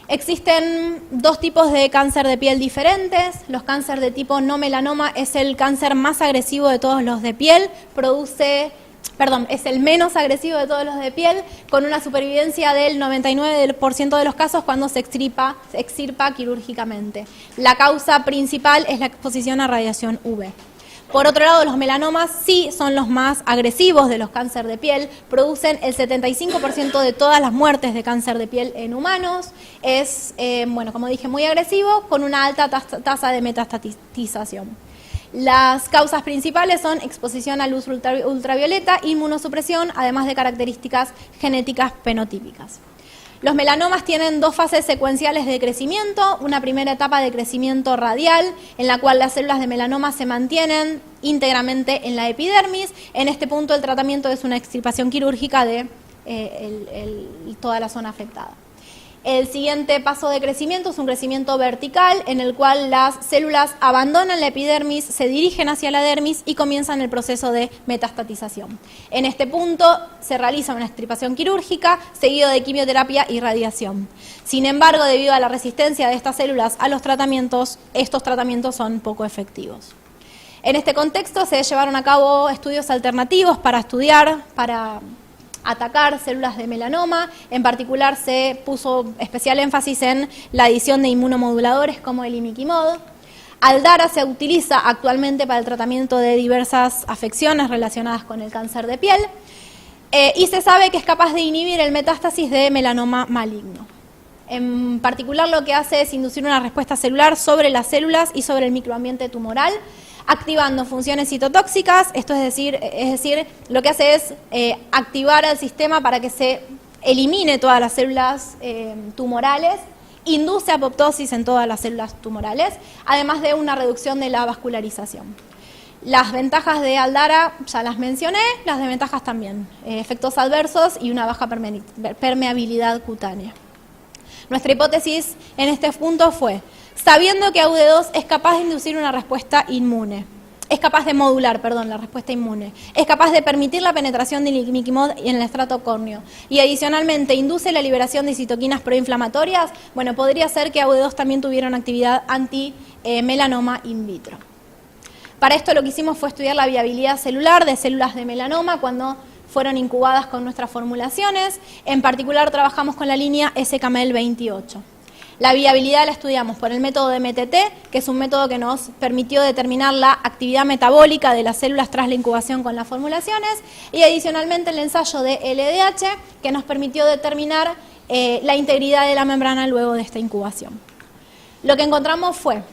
Existen 2 tipos de cáncer de piel diferentes. Los cánceres de tipo no melanoma es el cáncer más agresivo de todos los de piel, produce es el menos agresivo de todos los de piel, con una supervivencia del 99% de los casos cuando se extirpa quirúrgicamente. La causa principal es la exposición a radiación UV. Por otro lado, los melanomas sí son los más agresivos de los cánceres de piel, producen el 75% de todas las muertes de cáncer de piel en humanos, es, como dije, muy agresivo, con una alta tasa de metastatización. Las causas principales son exposición a luz ultravioleta, inmunosupresión, además de características genéticas fenotípicas. Los melanomas tienen dos fases secuenciales de crecimiento, una primera etapa de crecimiento radial, en la cual las células de melanoma se mantienen íntegramente en la epidermis. En este punto el tratamiento es una extirpación quirúrgica de toda la zona afectada. El siguiente paso de crecimiento es un crecimiento vertical en el cual las células abandonan la epidermis, se dirigen hacia la dermis y comienzan el proceso de metastatización. En este punto se realiza una extirpación quirúrgica seguido de quimioterapia y radiación. Sin embargo, debido a la resistencia de estas células a los tratamientos, estos tratamientos son poco efectivos. En este contexto se llevaron a cabo estudios alternativos para atacar células de melanoma. En particular se puso especial énfasis en la adición de inmunomoduladores como el imiquimod. Aldara se utiliza actualmente para el tratamiento de diversas afecciones relacionadas con el cáncer de piel y se sabe que es capaz de inhibir el metástasis de melanoma maligno. En particular lo que hace es inducir una respuesta celular sobre las células y sobre el microambiente tumoral, activando funciones citotóxicas, esto es decir, lo que hace es activar al sistema para que se elimine todas las células tumorales, induce apoptosis en todas las células tumorales, además de una reducción de la vascularización. Las ventajas de Aldara ya las mencioné, las desventajas también, efectos adversos y una baja permeabilidad cutánea. Nuestra hipótesis en este punto fue: sabiendo que AUD2 es capaz de inducir una respuesta inmune, es capaz de modular, la respuesta inmune, es capaz de permitir la penetración del imiquimod en el estrato córneo y adicionalmente induce la liberación de citoquinas proinflamatorias, podría ser que AUD2 también tuviera una actividad anti-melanoma in vitro. Para esto lo que hicimos fue estudiar la viabilidad celular de células de melanoma cuando fueron incubadas con nuestras formulaciones. En particular trabajamos con la línea SCAMEL 28. La viabilidad la estudiamos por el método de MTT, que es un método que nos permitió determinar la actividad metabólica de las células tras la incubación con las formulaciones, y adicionalmente el ensayo de LDH, que nos permitió determinar la integridad de la membrana luego de esta incubación. Lo que encontramos fue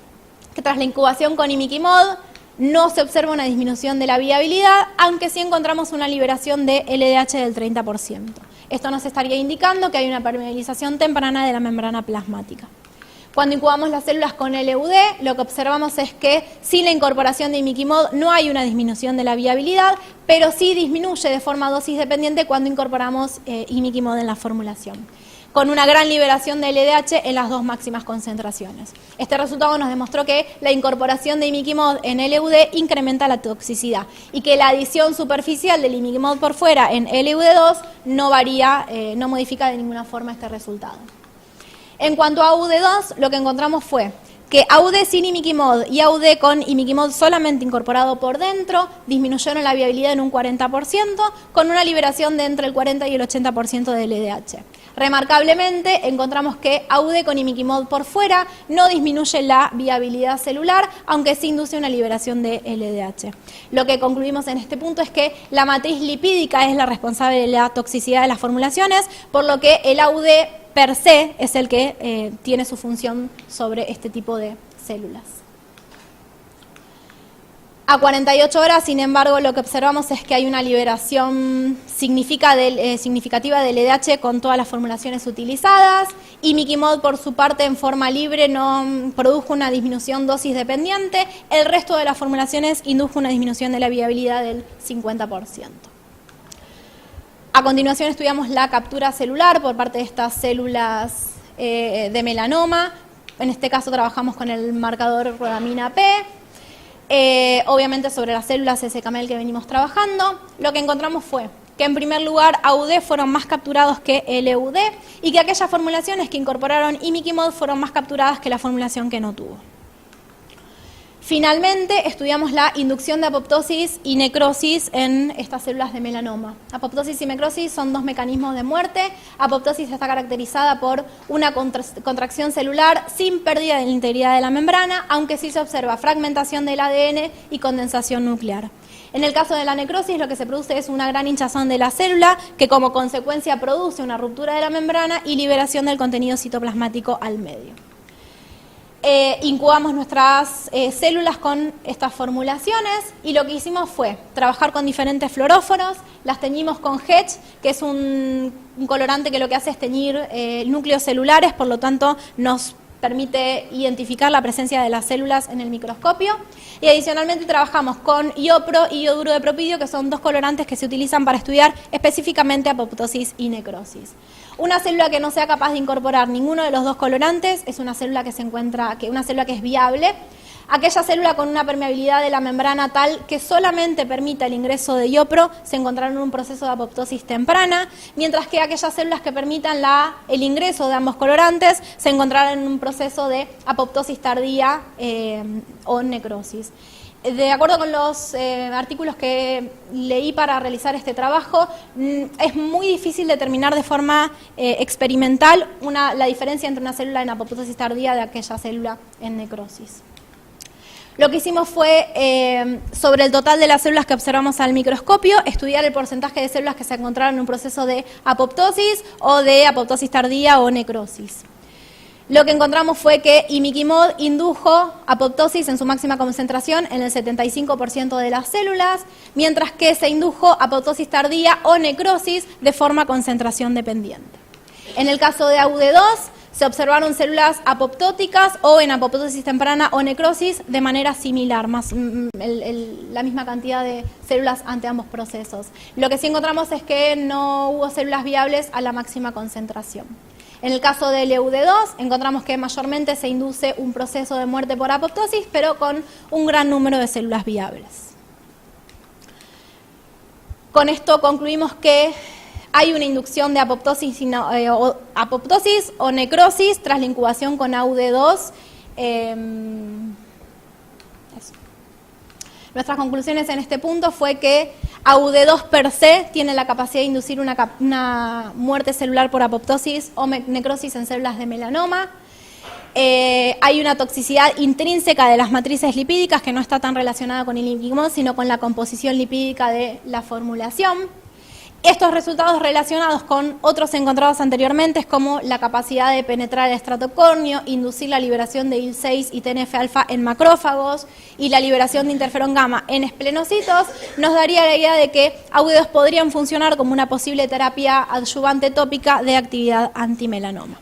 que tras la incubación con imiquimod no se observa una disminución de la viabilidad, aunque sí encontramos una liberación de LDH del 30%. Esto nos estaría indicando que hay una permeabilización temprana de la membrana plasmática. Cuando incubamos las células con LUD, lo que observamos es que sin la incorporación de imiquimod no hay una disminución de la viabilidad, pero sí disminuye de forma dosis dependiente cuando incorporamos imiquimod en la formulación, con una gran liberación de LDH en las dos máximas concentraciones. Este resultado nos demostró que la incorporación de imiquimod en LUD incrementa la toxicidad y que la adición superficial del imiquimod por fuera en LUD2 no varía, no modifica de ninguna forma este resultado. En cuanto a AUD2, lo que encontramos fue que AUD sin imiquimod y AUD con imiquimod solamente incorporado por dentro disminuyeron la viabilidad en un 40%, con una liberación de entre el 40 y el 80% de LDH. Remarcablemente, encontramos que AUD con imiquimod por fuera no disminuye la viabilidad celular, aunque sí induce una liberación de LDH. Lo que concluimos en este punto es que la matriz lipídica es la responsable de la toxicidad de las formulaciones, por lo que el AUD per se es el que tiene su función sobre este tipo de células. A 48 horas, sin embargo, lo que observamos es que hay una liberación significativa del LDH con todas las formulaciones utilizadas. Imiquimod, por su parte, en forma libre no produjo una disminución dosis dependiente. El resto de las formulaciones indujo una disminución de la viabilidad del 50%. A continuación estudiamos la captura celular por parte de estas células de melanoma. En este caso trabajamos con el marcador rhodamina P. Obviamente sobre las células SCAMEL que venimos trabajando, lo que encontramos fue que en primer lugar AUD fueron más capturados que LUD y que aquellas formulaciones que incorporaron imiquimod fueron más capturadas que la formulación que no tuvo. Finalmente, estudiamos la inducción de apoptosis y necrosis en estas células de melanoma. Apoptosis y necrosis son dos mecanismos de muerte. Apoptosis está caracterizada por una contracción celular sin pérdida de la integridad de la membrana, aunque sí se observa fragmentación del ADN y condensación nuclear. En el caso de la necrosis, lo que se produce es una gran hinchazón de la célula, que como consecuencia produce una ruptura de la membrana y liberación del contenido citoplasmático al medio. Incubamos nuestras células con estas formulaciones y lo que hicimos fue trabajar con diferentes fluoróforos, las teñimos con Hedge, que es un colorante que lo que hace es teñir núcleos celulares, por lo tanto nos permite identificar la presencia de las células en el microscopio. Y adicionalmente trabajamos con iopro y ioduro de propidio, que son dos colorantes que se utilizan para estudiar específicamente apoptosis y necrosis. Una célula que no sea capaz de incorporar ninguno de los dos colorantes es una célula una célula que es viable. Aquella célula con una permeabilidad de la membrana tal que solamente permita el ingreso de iopro se encontrarán en un proceso de apoptosis temprana, mientras que aquellas células que permitan el ingreso de ambos colorantes se encontrarán en un proceso de apoptosis tardía o necrosis. De acuerdo con los artículos que leí para realizar este trabajo, es muy difícil determinar de forma experimental la diferencia entre una célula en apoptosis tardía de aquella célula en necrosis. Lo que hicimos fue, sobre el total de las células que observamos al microscopio, estudiar el porcentaje de células que se encontraron en un proceso de apoptosis o de apoptosis tardía o necrosis. Lo que encontramos fue que imiquimod indujo apoptosis en su máxima concentración en el 75% de las células, mientras que se indujo apoptosis tardía o necrosis de forma concentración dependiente. En el caso de AUD2, se observaron células apoptóticas o en apoptosis temprana o necrosis de manera similar, la misma cantidad de células ante ambos procesos. Lo que sí encontramos es que no hubo células viables a la máxima concentración. En el caso del EUD2, encontramos que mayormente se induce un proceso de muerte por apoptosis, pero con un gran número de células viables. Con esto concluimos que hay una inducción de apoptosis o necrosis tras la incubación con AUD2. Nuestras conclusiones en este punto fue que AUD2 per se tiene la capacidad de inducir una muerte celular por apoptosis o necrosis en células de melanoma. Hay una toxicidad intrínseca de las matrices lipídicas que no está tan relacionada con el imiquimod, sino con la composición lipídica de la formulación. Estos resultados relacionados con otros encontrados anteriormente, como la capacidad de penetrar el estrato córneo, inducir la liberación de IL-6 y TNF-alfa en macrófagos y la liberación de interferón gamma en esplenocitos, nos daría la idea de que AUD2 podrían funcionar como una posible terapia adyuvante tópica de actividad antimelanoma.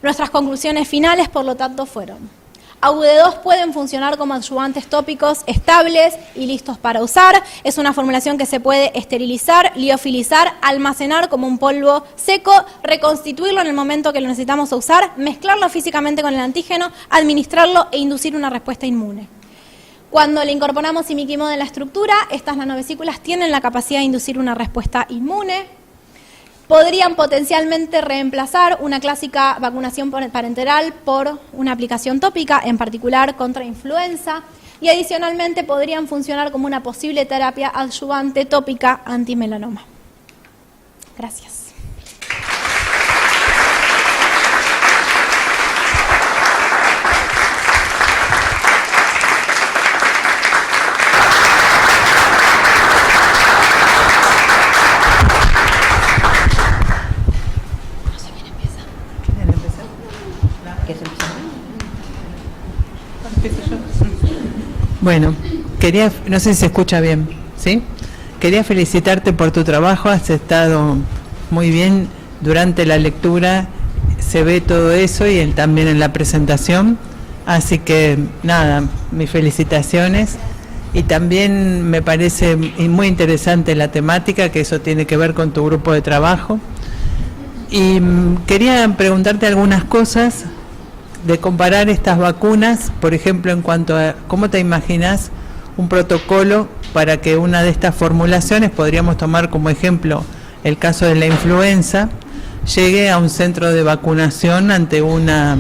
Nuestras conclusiones finales, por lo tanto, fueron: AUD2 pueden funcionar como adyuvantes tópicos estables y listos para usar. Es una formulación que se puede esterilizar, liofilizar, almacenar como un polvo seco, reconstituirlo en el momento que lo necesitamos usar, mezclarlo físicamente con el antígeno, administrarlo e inducir una respuesta inmune. Cuando le incorporamos imiquimod en la estructura, estas nanovesículas tienen la capacidad de inducir una respuesta inmune. Podrían potencialmente reemplazar una clásica vacunación parenteral por una aplicación tópica, en particular contra influenza, y adicionalmente podrían funcionar como una posible terapia adyuvante tópica antimelanoma. Gracias. Bueno, no sé si se escucha bien, ¿sí? Quería felicitarte por tu trabajo, has estado muy bien durante la lectura, se ve todo eso y también en la presentación, así que nada, mis felicitaciones. Y también me parece muy interesante la temática, que eso tiene que ver con tu grupo de trabajo. Y quería preguntarte algunas cosas de comparar estas vacunas, por ejemplo, en cuanto a cómo te imaginas un protocolo para que una de estas formulaciones, podríamos tomar como ejemplo el caso de la influenza, llegue a un centro de vacunación ante una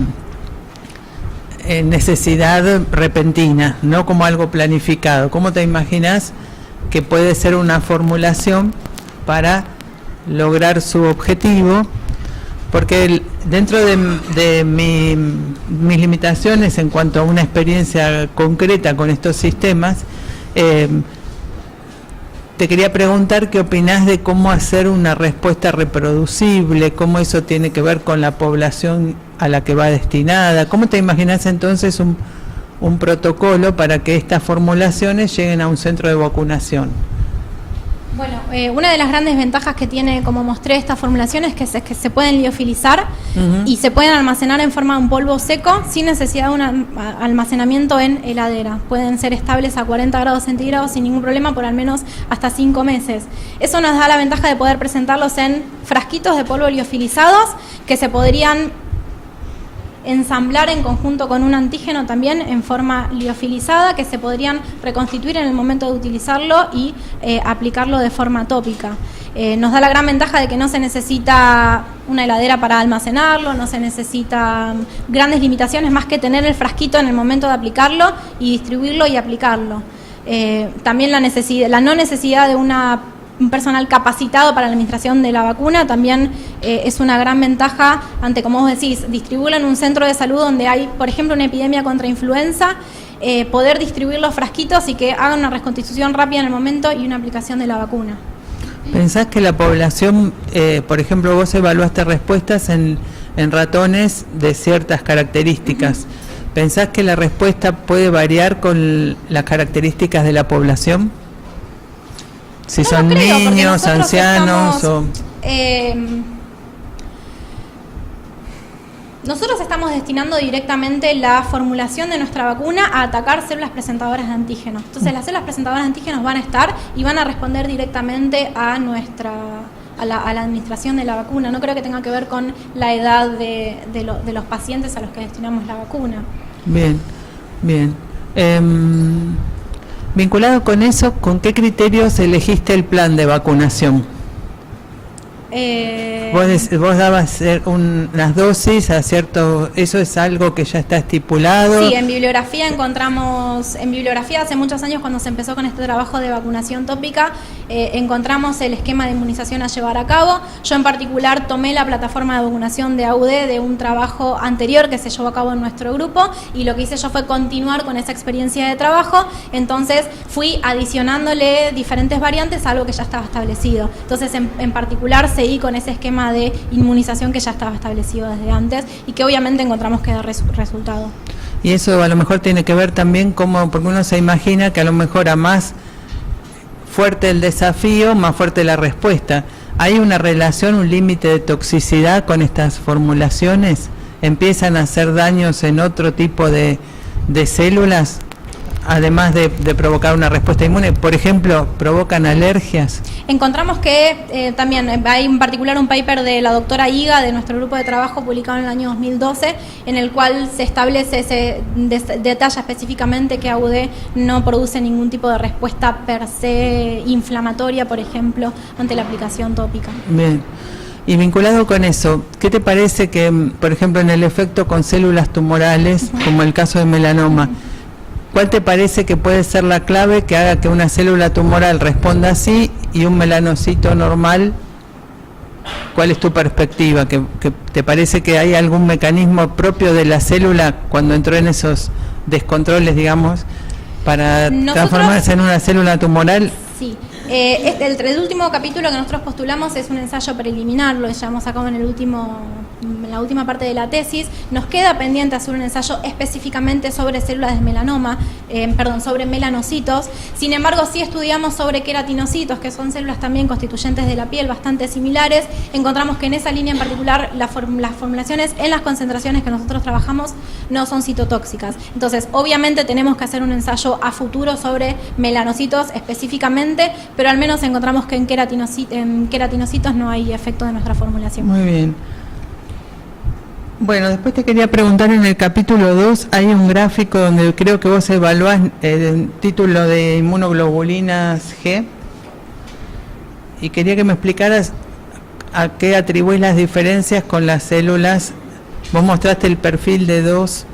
necesidad repentina, no como algo planificado. ¿Cómo te imaginas que puede ser una formulación para lograr su objetivo? Porque dentro de mis limitaciones en cuanto a una experiencia concreta con estos sistemas, te quería preguntar qué opinás de cómo hacer una respuesta reproducible, cómo eso tiene que ver con la población a la que va destinada. ¿Cómo te imaginas entonces un protocolo para que estas formulaciones lleguen a un centro de vacunación? Bueno, una de las grandes ventajas que tiene, como mostré, estas formulaciones es que se pueden liofilizar y se pueden almacenar en forma de un polvo seco sin necesidad de un almacenamiento en heladera. Pueden ser estables a 40 grados centígrados sin ningún problema por al menos hasta 5 meses. Eso nos da la ventaja de poder presentarlos en frasquitos de polvo liofilizados que se podrían ensamblar en conjunto con un antígeno también en forma liofilizada, que se podrían reconstituir en el momento de utilizarlo y aplicarlo de forma tópica. Nos da la gran ventaja de que no se necesita una heladera para almacenarlo, no se necesitan grandes limitaciones más que tener el frasquito en el momento de aplicarlo y distribuirlo y aplicarlo. También la no necesidad de un personal capacitado para la administración de la vacuna también es una gran ventaja ante, como vos decís, distribuirlo en un centro de salud donde hay, por ejemplo, una epidemia contra influenza, poder distribuir los frasquitos y que hagan una reconstitución rápida en el momento y una aplicación de la vacuna. ¿Pensás que la población, por ejemplo, vos evaluaste respuestas en ratones de ciertas características? ¿Pensás que la respuesta puede variar con las características de la población? Si no son niños, ancianos nosotros estamos destinando directamente la formulación de nuestra vacuna a atacar células presentadoras de antígenos. Entonces las células presentadoras de antígenos van a estar y van a responder directamente a la administración de la vacuna. No creo que tenga que ver con la edad de los pacientes a los que destinamos la vacuna. Bien, bien. Vinculado con eso, ¿con qué criterios elegiste el plan de vacunación? Vos dabas unas dosis a cierto, ¿eso es algo que ya está estipulado? Sí, en bibliografía hace muchos años cuando se empezó con este trabajo de vacunación tópica, encontramos el esquema de inmunización a llevar a cabo. Yo en particular tomé la plataforma de vacunación de AUD de un trabajo anterior que se llevó a cabo en nuestro grupo y lo que hice yo fue continuar con esa experiencia de trabajo, entonces fui adicionándole diferentes variantes a algo que ya estaba establecido. Entonces en particular seguí con ese esquema de inmunización que ya estaba establecido desde antes y que obviamente encontramos que da resultado. Y eso a lo mejor tiene que ver también porque uno se imagina que a lo mejor a más fuerte el desafío, más fuerte la respuesta. ¿Hay una relación, un límite de toxicidad con estas formulaciones? ¿Empiezan a hacer daños en otro tipo de células? Además de provocar una respuesta inmune, por ejemplo, ¿provocan alergias? Encontramos que también hay en particular un paper de la doctora Higa de nuestro grupo de trabajo publicado en el año 2012, en el cual se establece, detalla específicamente que AUD no produce ningún tipo de respuesta per se inflamatoria, por ejemplo, ante la aplicación tópica. Bien. Y vinculado con eso, ¿qué te parece que, por ejemplo, en el efecto con células tumorales, como el caso de melanoma, ¿cuál te parece que puede ser la clave que haga que una célula tumoral responda así y un melanocito normal? ¿Cuál es tu perspectiva? ¿Que te parece que hay algún mecanismo propio de la célula cuando entró en esos descontroles, digamos, para transformarse en una célula tumoral? Sí. El último capítulo que nosotros postulamos es un ensayo preliminar, lo llevamos a cabo en la última parte de la tesis. Nos queda pendiente hacer un ensayo específicamente sobre células de melanoma, sobre melanocitos. Sin embargo, sí estudiamos sobre queratinocitos, que son células también constituyentes de la piel bastante similares. Encontramos que en esa línea en particular las formulaciones en las concentraciones que nosotros trabajamos no son citotóxicas. Entonces, obviamente tenemos que hacer un ensayo a futuro sobre melanocitos específicamente, pero al menos encontramos que en queratinocitos no hay efecto de nuestra formulación. Muy bien. Bueno, después te quería preguntar, en el capítulo 2 hay un gráfico donde creo que vos evaluás el título de inmunoglobulinas G, y quería que me explicaras a qué atribuís las diferencias con las células. Vos mostraste el perfil de dos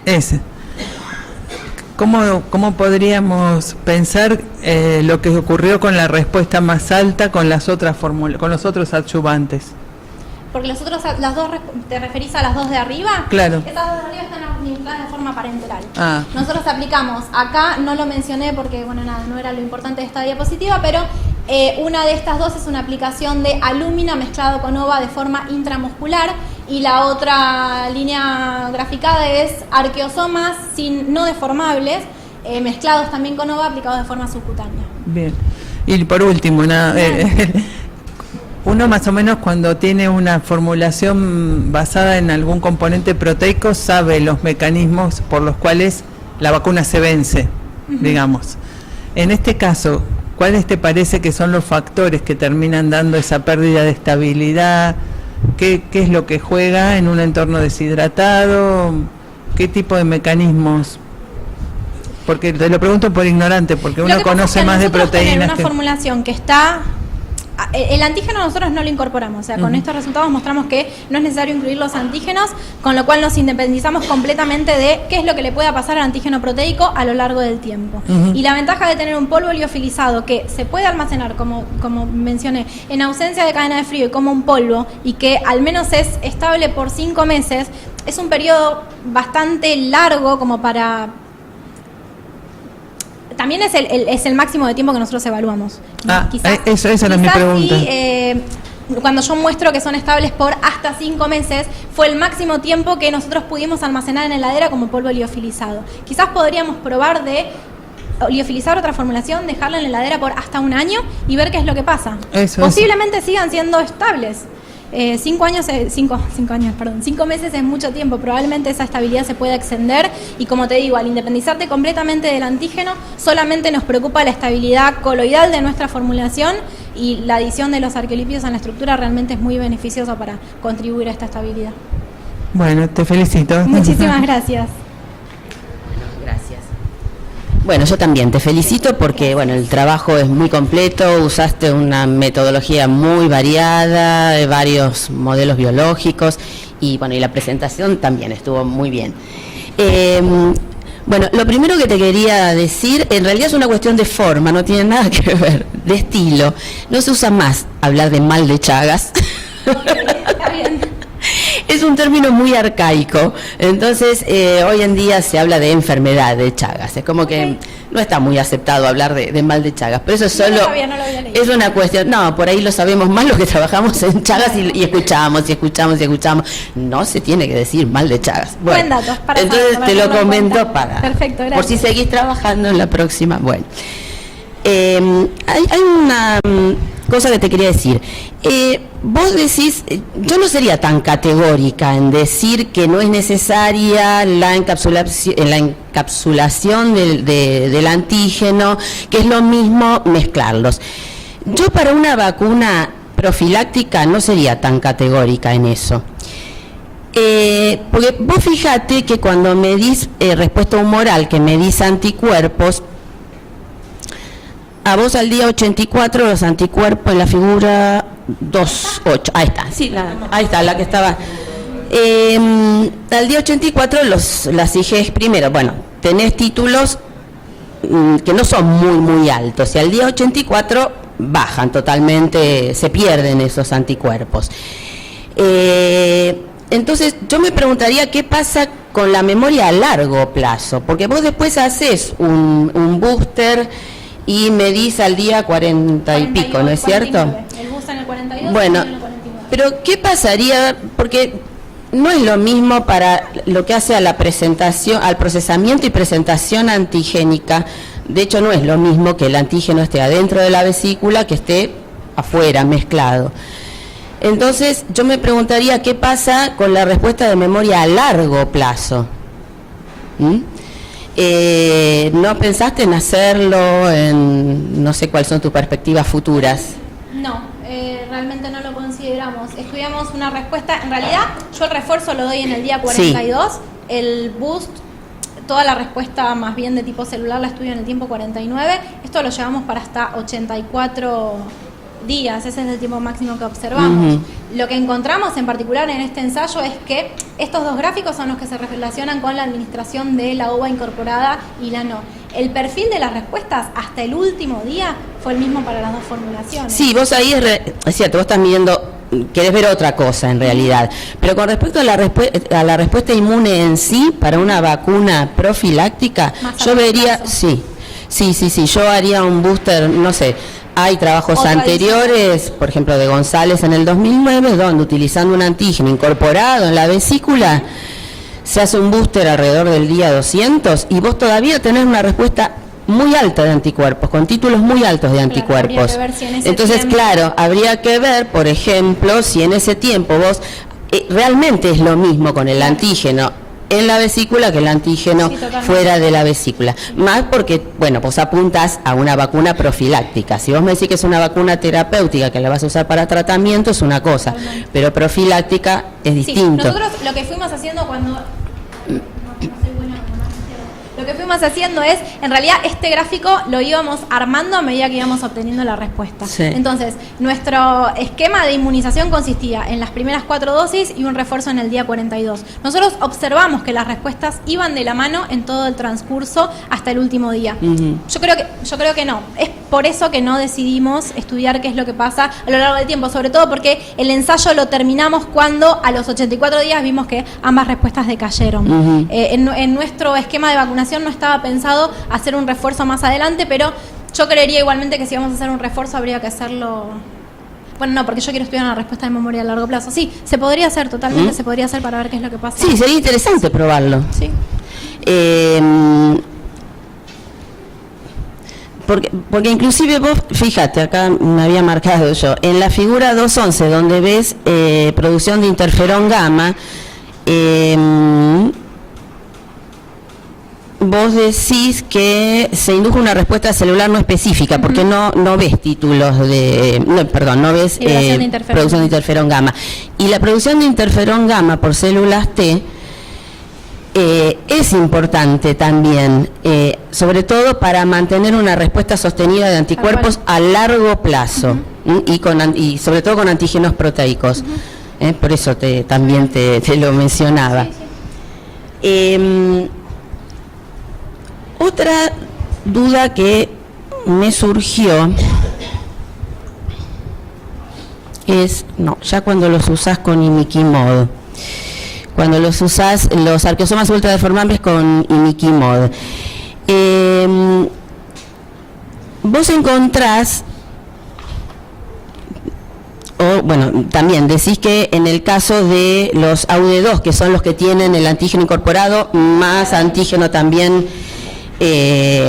Ese. ¿Cómo podríamos pensar lo que ocurrió con la respuesta más alta con las otras con los otros adyuvantes? Porque las dos, ¿te referís a las dos de arriba? Claro. Esas dos de arriba están administradas de forma parenteral. Ah. Nosotros aplicamos, acá no lo mencioné porque, bueno, nada, no era lo importante de esta diapositiva, pero una de estas dos es una aplicación de alúmina mezclado con ova de forma intramuscular y la otra línea graficada es arqueosomas no deformables, mezclados también con ova, aplicados de forma subcutánea. Bien. Y por último, uno más o menos cuando tiene una formulación basada en algún componente proteico sabe los mecanismos por los cuales la vacuna se vence, digamos. En este caso, ¿cuáles te parece que son los factores que terminan dando esa pérdida de estabilidad? ¿Qué es lo que juega en un entorno deshidratado? ¿Qué tipo de mecanismos? Porque te lo pregunto por ignorante, porque uno conoce más de proteínas. Una formulación que está... El antígeno nosotros no lo incorporamos, o sea, con estos resultados mostramos que no es necesario incluir los antígenos, con lo cual nos independizamos completamente de qué es lo que le pueda pasar al antígeno proteico a lo largo del tiempo. Y la ventaja de tener un polvo liofilizado que se puede almacenar, como mencioné, en ausencia de cadena de frío y como un polvo, y que al menos es estable por 5 meses, es un periodo bastante largo como para... También es el máximo de tiempo que nosotros evaluamos. Esa era mi pregunta. Cuando yo muestro que son estables por hasta 5 meses, fue el máximo tiempo que nosotros pudimos almacenar en la heladera como polvo liofilizado. Quizás podríamos probar de liofilizar otra formulación, dejarla en la heladera por hasta 1 año y ver qué es lo que pasa. Posiblemente sigan siendo estables. 5 meses es mucho tiempo, probablemente esa estabilidad se pueda extender y como te digo, al independizarte completamente del antígeno, solamente nos preocupa la estabilidad coloidal de nuestra formulación y la adición de los arqueolípidos en la estructura realmente es muy beneficiosa para contribuir a esta estabilidad. Bueno, te felicito. Muchísimas gracias. Bueno, yo también te felicito porque bueno, el trabajo es muy completo, usaste una metodología muy variada, varios modelos biológicos y bueno, y la presentación también estuvo muy bien. Bueno, lo primero que te quería decir, en realidad es una cuestión de forma, no tiene nada que ver, de estilo. No se usa más hablar de mal de Chagas. Está bien. Es un término muy arcaico, entonces hoy en día se habla de enfermedad de Chagas, es como que no está muy aceptado hablar de mal de Chagas, pero eso es solo, no lo había leído. Es una cuestión, no, por ahí lo sabemos más los que trabajamos en Chagas y escuchamos, no se tiene que decir mal de Chagas. Buen dato, para entonces saber, te lo comento Perfecto, por si seguís trabajando en la próxima. Bueno, hay una cosa que te quería decir. Vos decís, yo no sería tan categórica en decir que no es necesaria la encapsulación del antígeno, que es lo mismo mezclarlos. Yo para una vacuna profiláctica no sería tan categórica en eso. Porque vos fíjate que cuando medís respuesta humoral, que medís anticuerpos, a vos al día 84 los anticuerpos en la figura 2.8, ahí está, sí, ahí está, la que estaba. Al día 84 las IgG primero, bueno, tenés títulos que no son muy altos y al día 84 bajan totalmente, se pierden esos anticuerpos. Entonces yo me preguntaría qué pasa con la memoria a largo plazo, porque vos después haces un booster y medís al día 40 y pico, ¿no es cierto? El booster en el 42, bueno, en el 49. Pero ¿qué pasaría? Porque no es lo mismo para lo que hace a la presentación, al procesamiento y presentación antigénica. De hecho, no es lo mismo que el antígeno esté adentro de la vesícula que esté afuera, mezclado. Entonces, yo me preguntaría qué pasa con la respuesta de memoria a largo plazo. ¿No pensaste en hacerlo? No sé cuáles son tus perspectivas futuras. No, realmente no lo consideramos. Estudiamos una respuesta, en realidad yo el refuerzo lo doy en el día 42, sí. El boost, toda la respuesta más bien de tipo celular la estudio en el tiempo 49, esto lo llevamos para hasta 84 días, ese es el tiempo máximo que observamos. Lo que encontramos en particular en este ensayo es que Estos dos gráficos son los que se relacionan con la administración de la uva incorporada y la no. El perfil de las respuestas hasta el último día fue el mismo para las dos formulaciones. Sí, vos ahí es cierto, vos estás midiendo, querés ver otra cosa en realidad. Pero con respecto a la respuesta inmune en sí, para una vacuna profiláctica, yo vería, sí, yo haría un booster, no sé. Hay trabajos anteriores, por ejemplo de González en el 2009, donde utilizando un antígeno incorporado en la vesícula, se hace un booster alrededor del día 200 y vos todavía tenés una respuesta muy alta de anticuerpos, con títulos muy altos de anticuerpos. Claro, si entonces, claro, habría que ver, por ejemplo, si en ese tiempo vos, realmente es lo mismo con el antígeno en la vesícula que el antígeno fuera de la vesícula. Más porque, bueno, vos apuntas a una vacuna profiláctica. Si vos me decís que es una vacuna terapéutica que la vas a usar para tratamiento, es una cosa, pero profiláctica es distinto. Nosotros lo que fuimos haciendo Lo que fuimos haciendo es, en realidad, este gráfico lo íbamos armando a medida que íbamos obteniendo la respuesta. Sí. Entonces, nuestro esquema de inmunización consistía en las primeras 4 dosis y un refuerzo en el día 42. Nosotros observamos que las respuestas iban de la mano en todo el transcurso hasta el último día. Yo creo que no. Es por eso que no decidimos estudiar qué es lo que pasa a lo largo del tiempo, sobre todo porque el ensayo lo terminamos cuando a los 84 días vimos que ambas respuestas decayeron. En nuestro esquema de vacunación no estaba pensado hacer un refuerzo más adelante, pero yo creería igualmente que si vamos a hacer un refuerzo habría que hacerlo. Bueno, no, porque yo quiero estudiar una respuesta de memoria a largo plazo. Sí, se podría hacer, totalmente se podría hacer para ver qué es lo que pasa. Sí, sería interesante probarlo. Sí. Porque inclusive vos, fíjate, acá me había marcado yo, en la figura 211, donde ves producción de interferón gamma, vos decís que se indujo una respuesta celular no específica, porque no ves títulos de, no ves producción de interferón gamma. Y la producción de interferón gamma por células T es importante también, sobre todo para mantener una respuesta sostenida de anticuerpos a largo plazo, y sobre todo con antígenos proteicos. Por eso también te lo mencionaba. Otra duda que me surgió es, ya cuando los usás con imiquimod, cuando los usás los arqueosomas ultradeformables con imiquimod, vos encontrás, también decís que en el caso de los AUD2, que son los que tienen el antígeno incorporado, más antígeno también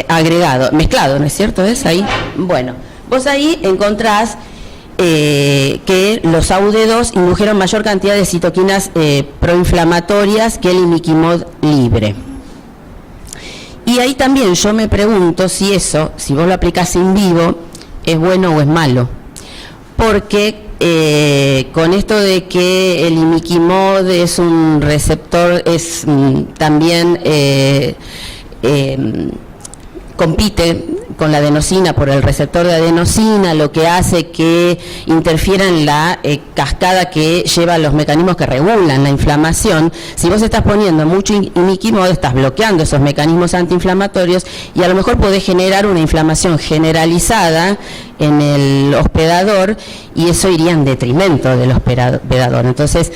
agregado, mezclado, ¿no es cierto? ¿Es ahí? Bueno, vos ahí encontrás que los AUD2 indujeron mayor cantidad de citoquinas proinflamatorias que el imiquimod libre. Y ahí también yo me pregunto si eso, si vos lo aplicás en vivo, es bueno o es malo. Porque con esto de que el imiquimod es un receptor, es también compite con la adenosina por el receptor de adenosina, lo que hace que interfiera en la cascada que lleva a los mecanismos que regulan la inflamación. Si vos estás poniendo mucho imiquimod, estás bloqueando esos mecanismos antiinflamatorios y a lo mejor podés generar una inflamación generalizada en el hospedador y eso iría en detrimento del hospedador. Entonces,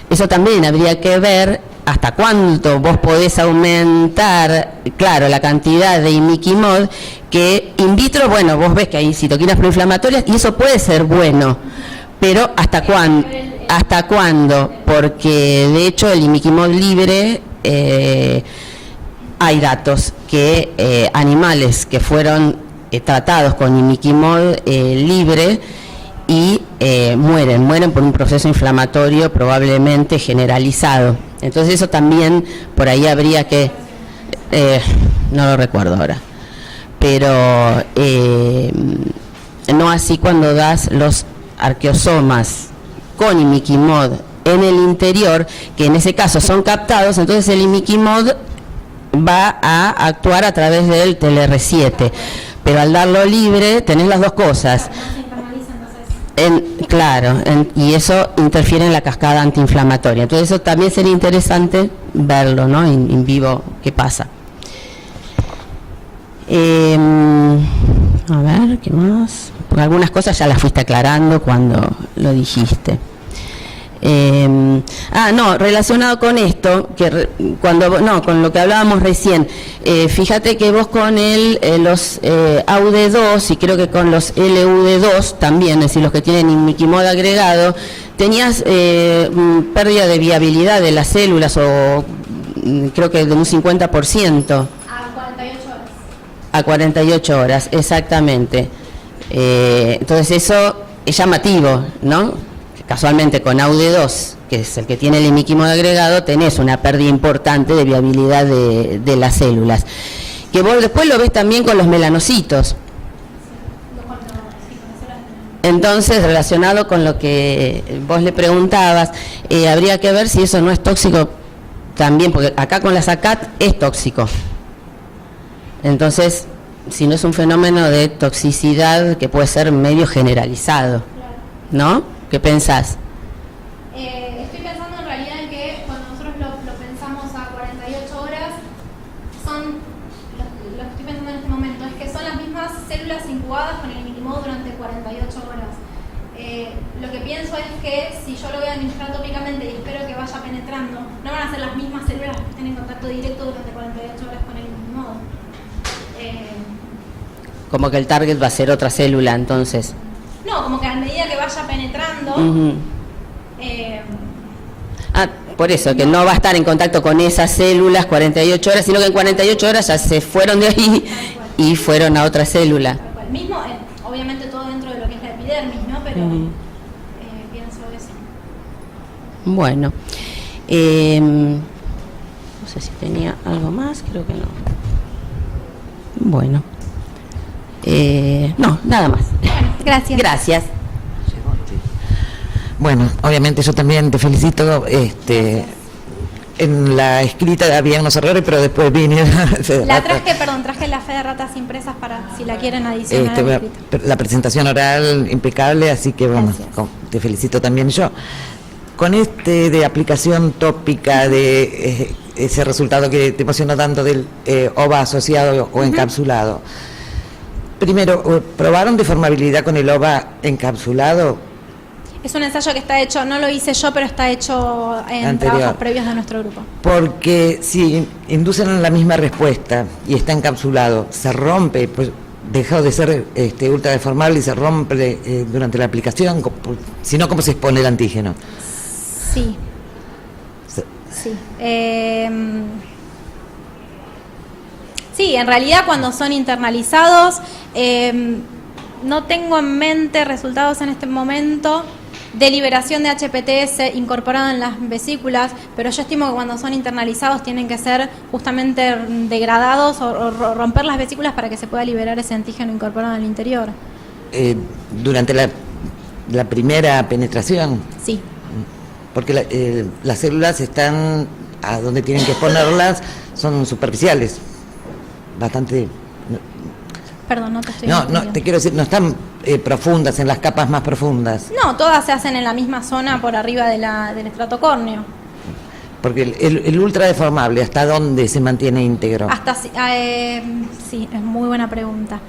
eso también habría que ver hasta cuánto vos podés aumentar, claro, la cantidad de imiquimod, que in vitro, bueno, vos ves que hay citoquinas proinflamatorias y eso puede ser bueno, pero ¿hasta cuándo? Porque de hecho el imiquimod libre, hay datos que animales que fueron tratados con imiquimod libre y mueren por un proceso inflamatorio probablemente generalizado. Entonces eso también por ahí habría que, no lo recuerdo ahora, pero no así cuando das los arqueosomas con imiquimod en el interior, que en ese caso son captados, entonces el imiquimod va a actuar a través del TLR7, pero al darlo libre tenés las dos cosas. Claro, y eso interfiere en la cascada antiinflamatoria. Entonces eso también sería interesante verlo, ¿no? En vivo, qué pasa. A ver, ¿qué más? Porque algunas cosas ya las fuiste aclarando cuando lo dijiste. No, relacionado con esto, con lo que hablábamos recién, fíjate que vos con los AUD2 y creo que con los LUD2 también, es decir, los que tienen imiquimod agregado, tenías pérdida de viabilidad de las células, o creo que de un 50%. A 48 horas. A 48 horas, exactamente. Entonces eso es llamativo, ¿no? Casualmente con AUD2, que es el que tiene el imiquimod agregado, tenés una pérdida importante de viabilidad de las células. Que vos después lo ves también con los melanocitos. Entonces, relacionado con lo que vos le preguntabas, habría que ver si eso no es tóxico también, porque acá con la SACAT es tóxico. Entonces, si no es un fenómeno de toxicidad que puede ser medio generalizado, ¿no? ¿Qué pensás? Estoy pensando en realidad en que cuando nosotros lo pensamos a 48 horas, lo que estoy pensando en este momento es que son las mismas células incubadas con el imiquimod durante 48 horas. Lo que pienso es que si yo lo voy a administrar tópicamente y espero que vaya penetrando, no van a ser las mismas células que estén en contacto directo durante 48 horas con el imiquimod. Como que el target va a ser otra célula, entonces. No, como que a medida que vaya penetrando... Por eso, que no va a estar en contacto con esas células 48 horas, sino que en 48 horas ya se fueron de ahí y fueron a otra célula. Mismo, obviamente todo dentro de lo que es la epidermis, ¿no? Pero pienso eso. Bueno. No sé si tenía algo más, creo que no. Bueno. No, nada más. Gracias. Gracias. Bueno, obviamente yo también te felicito. En la escrita había unos errores, pero después vine. Traje la fe de ratas impresas para si la quieren adicionar. Al escrito. La presentación oral impecable, así que bueno, te felicito también yo. Con de aplicación tópica de ese resultado que te emocionó tanto del OVA asociado o encapsulado. Primero, ¿probaron deformabilidad con el OVA encapsulado? Es un ensayo que está hecho, no lo hice yo, pero está hecho en trabajos previos de nuestro grupo. Porque si inducen la misma respuesta y está encapsulado, se rompe, pues dejó de ser ultra deformable y se rompe durante la aplicación, si no, ¿cómo se expone el antígeno? Sí. Sí, en realidad cuando son internalizados, no tengo en mente resultados en este momento de liberación de HPTS incorporado en las vesículas, pero yo estimo que cuando son internalizados tienen que ser justamente degradados o romper las vesículas para que se pueda liberar ese antígeno incorporado en el interior. Durante la primera penetración. Sí. Porque las células están a donde tienen que exponerlas, son superficiales, bastante. Perdón, no te estoy No, te quiero decir, no están profundas, en las capas más profundas. No, todas se hacen en la misma zona por arriba del estrato córneo. Porque el ultra deformable, ¿hasta dónde se mantiene íntegro? Sí, es muy buena pregunta.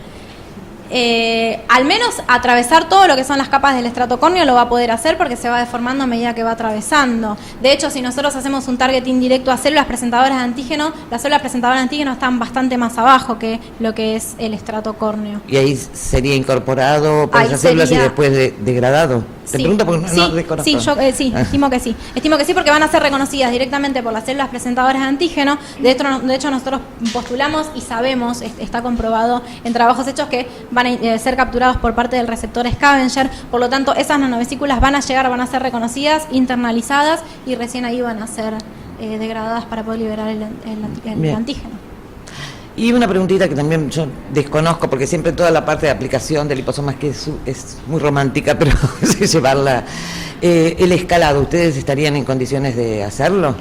Al menos atravesar todo lo que son las capas del estrato córneo lo va a poder hacer porque se va deformando a medida que va atravesando. De hecho, si nosotros hacemos un targeting directo a células presentadoras de antígeno, las células presentadoras de antígeno están bastante más abajo que lo que es el estrato córneo. ¿Y ahí sería incorporado por esas células y después degradado? Te pregunto porque no desconozco. Sí, estimo que sí. Estimo que sí porque van a ser reconocidas directamente por las células presentadoras de antígeno. De hecho, nosotros postulamos y sabemos, está comprobado en trabajos hechos que van a ser capturados por parte del receptor scavenger. Por lo tanto, esas nanovesículas van a ser reconocidas, internalizadas y recién ahí van a ser degradadas para poder liberar el antígeno. Y una preguntita que también yo desconozco, porque siempre toda la parte de aplicación de liposomas que es muy romántica, pero llevarla. El escalado, ¿ustedes estarían en condiciones de hacerlo?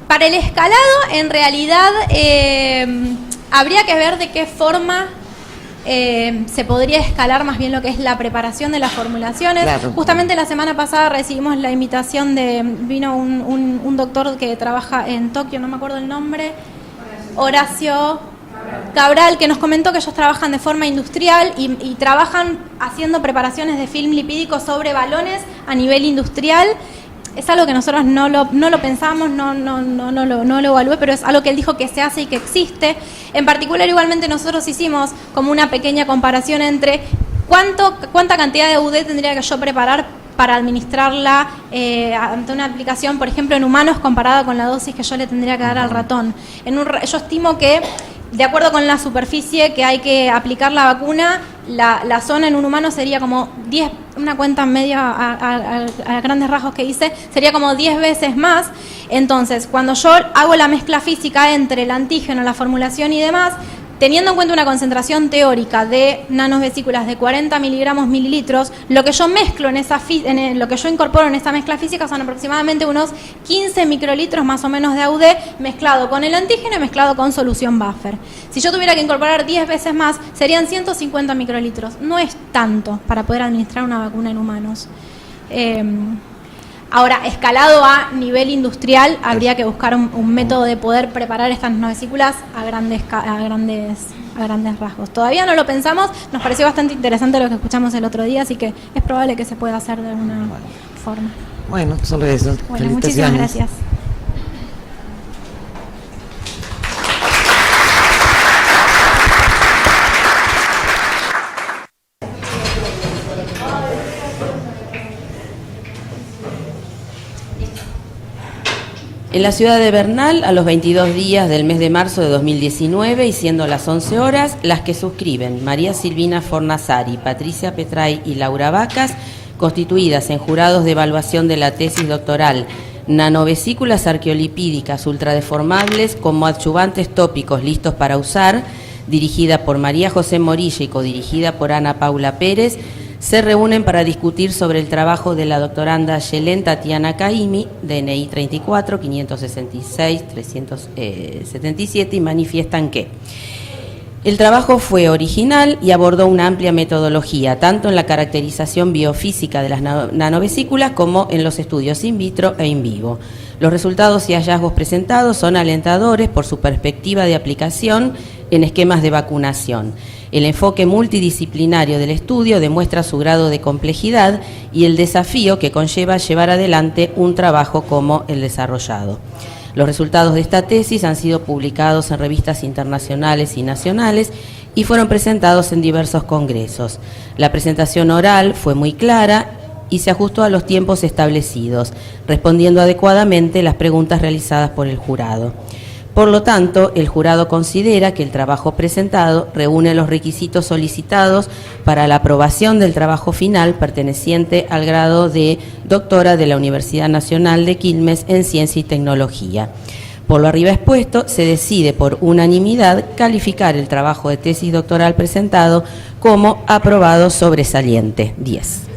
Para el escalado, en realidad, habría que ver de qué forma se podría escalar más bien lo que es la preparación de las formulaciones. Claro. Justamente la semana pasada recibimos la invitación vino un doctor que trabaja en Tokio, no me acuerdo el nombre, Horacio Cabral, que nos comentó que ellos trabajan de forma industrial y trabajan haciendo preparaciones de film lipídico sobre balones a nivel industrial. Es algo que nosotros no lo pensamos, no lo evalué, pero es algo que él dijo que se hace y que existe. En particular, igualmente nosotros hicimos como una pequeña comparación entre cuánta cantidad de UD tendría que yo preparar para administrarla ante una aplicación, por ejemplo, en humanos, comparada con la dosis que yo le tendría que dar al ratón. Yo estimo que, de acuerdo con la superficie que hay que aplicar la vacuna, la zona en un humano sería como 10, una cuenta media a grandes rasgos que hice, sería como 10 veces más. Entonces, cuando yo hago la mezcla física entre el antígeno, la formulación y demás, teniendo en cuenta una concentración teórica de nanovesículas de 40 miligramos mililitros, lo que yo mezclo lo que yo incorporo en esa mezcla física son aproximadamente unos 15 microlitros más o menos de AUD mezclado con el antígeno y mezclado con solución buffer. Si yo tuviera que incorporar 10 veces más, serían 150 microlitros. No es tanto para poder administrar una vacuna en humanos. Ahora, escalado a nivel industrial, habría que buscar un método de poder preparar estas nanovesículas a grandes rasgos. Todavía no lo pensamos, nos pareció bastante interesante lo que escuchamos el otro día, así que es probable que se pueda hacer de alguna forma. Bueno, solo eso. Bueno, muchísimas gracias. En la ciudad de Bernal, a los 22 días del mes de marzo de 2019 y siendo las 11 horas, las que suscriben María Silvina Fornazari, Patricia Petray y Laura Vacas, constituidas en jurados de evaluación de la tesis doctoral Nanovesículas arqueolipídicas ultradeformables como adyuvantes tópicos listos para usar, dirigida por María José Morilla y codirigida por Ana Paula Pérez, se reúnen para discutir sobre el trabajo de la doctoranda Yelén Tatiana Caimi, DNI 34 566 377, y manifiestan que el trabajo fue original y abordó una amplia metodología, tanto en la caracterización biofísica de las nanovesículas como en los estudios in vitro e in vivo. Los resultados y hallazgos presentados son alentadores por su perspectiva de aplicación en esquemas de vacunación. El enfoque multidisciplinario del estudio demuestra su grado de complejidad y el desafío que conlleva llevar adelante un trabajo como el desarrollado. Los resultados de esta tesis han sido publicados en revistas internacionales y nacionales y fueron presentados en diversos congresos. La presentación oral fue muy clara y se ajustó a los tiempos establecidos, respondiendo adecuadamente las preguntas realizadas por el jurado. Por lo tanto, el jurado considera que el trabajo presentado reúne los requisitos solicitados para la aprobación del trabajo final perteneciente al grado de doctora de la Universidad Nacional de Quilmes en Ciencia y Tecnología. Por lo arriba expuesto, se decide por unanimidad calificar el trabajo de tesis doctoral presentado como aprobado sobresaliente 10.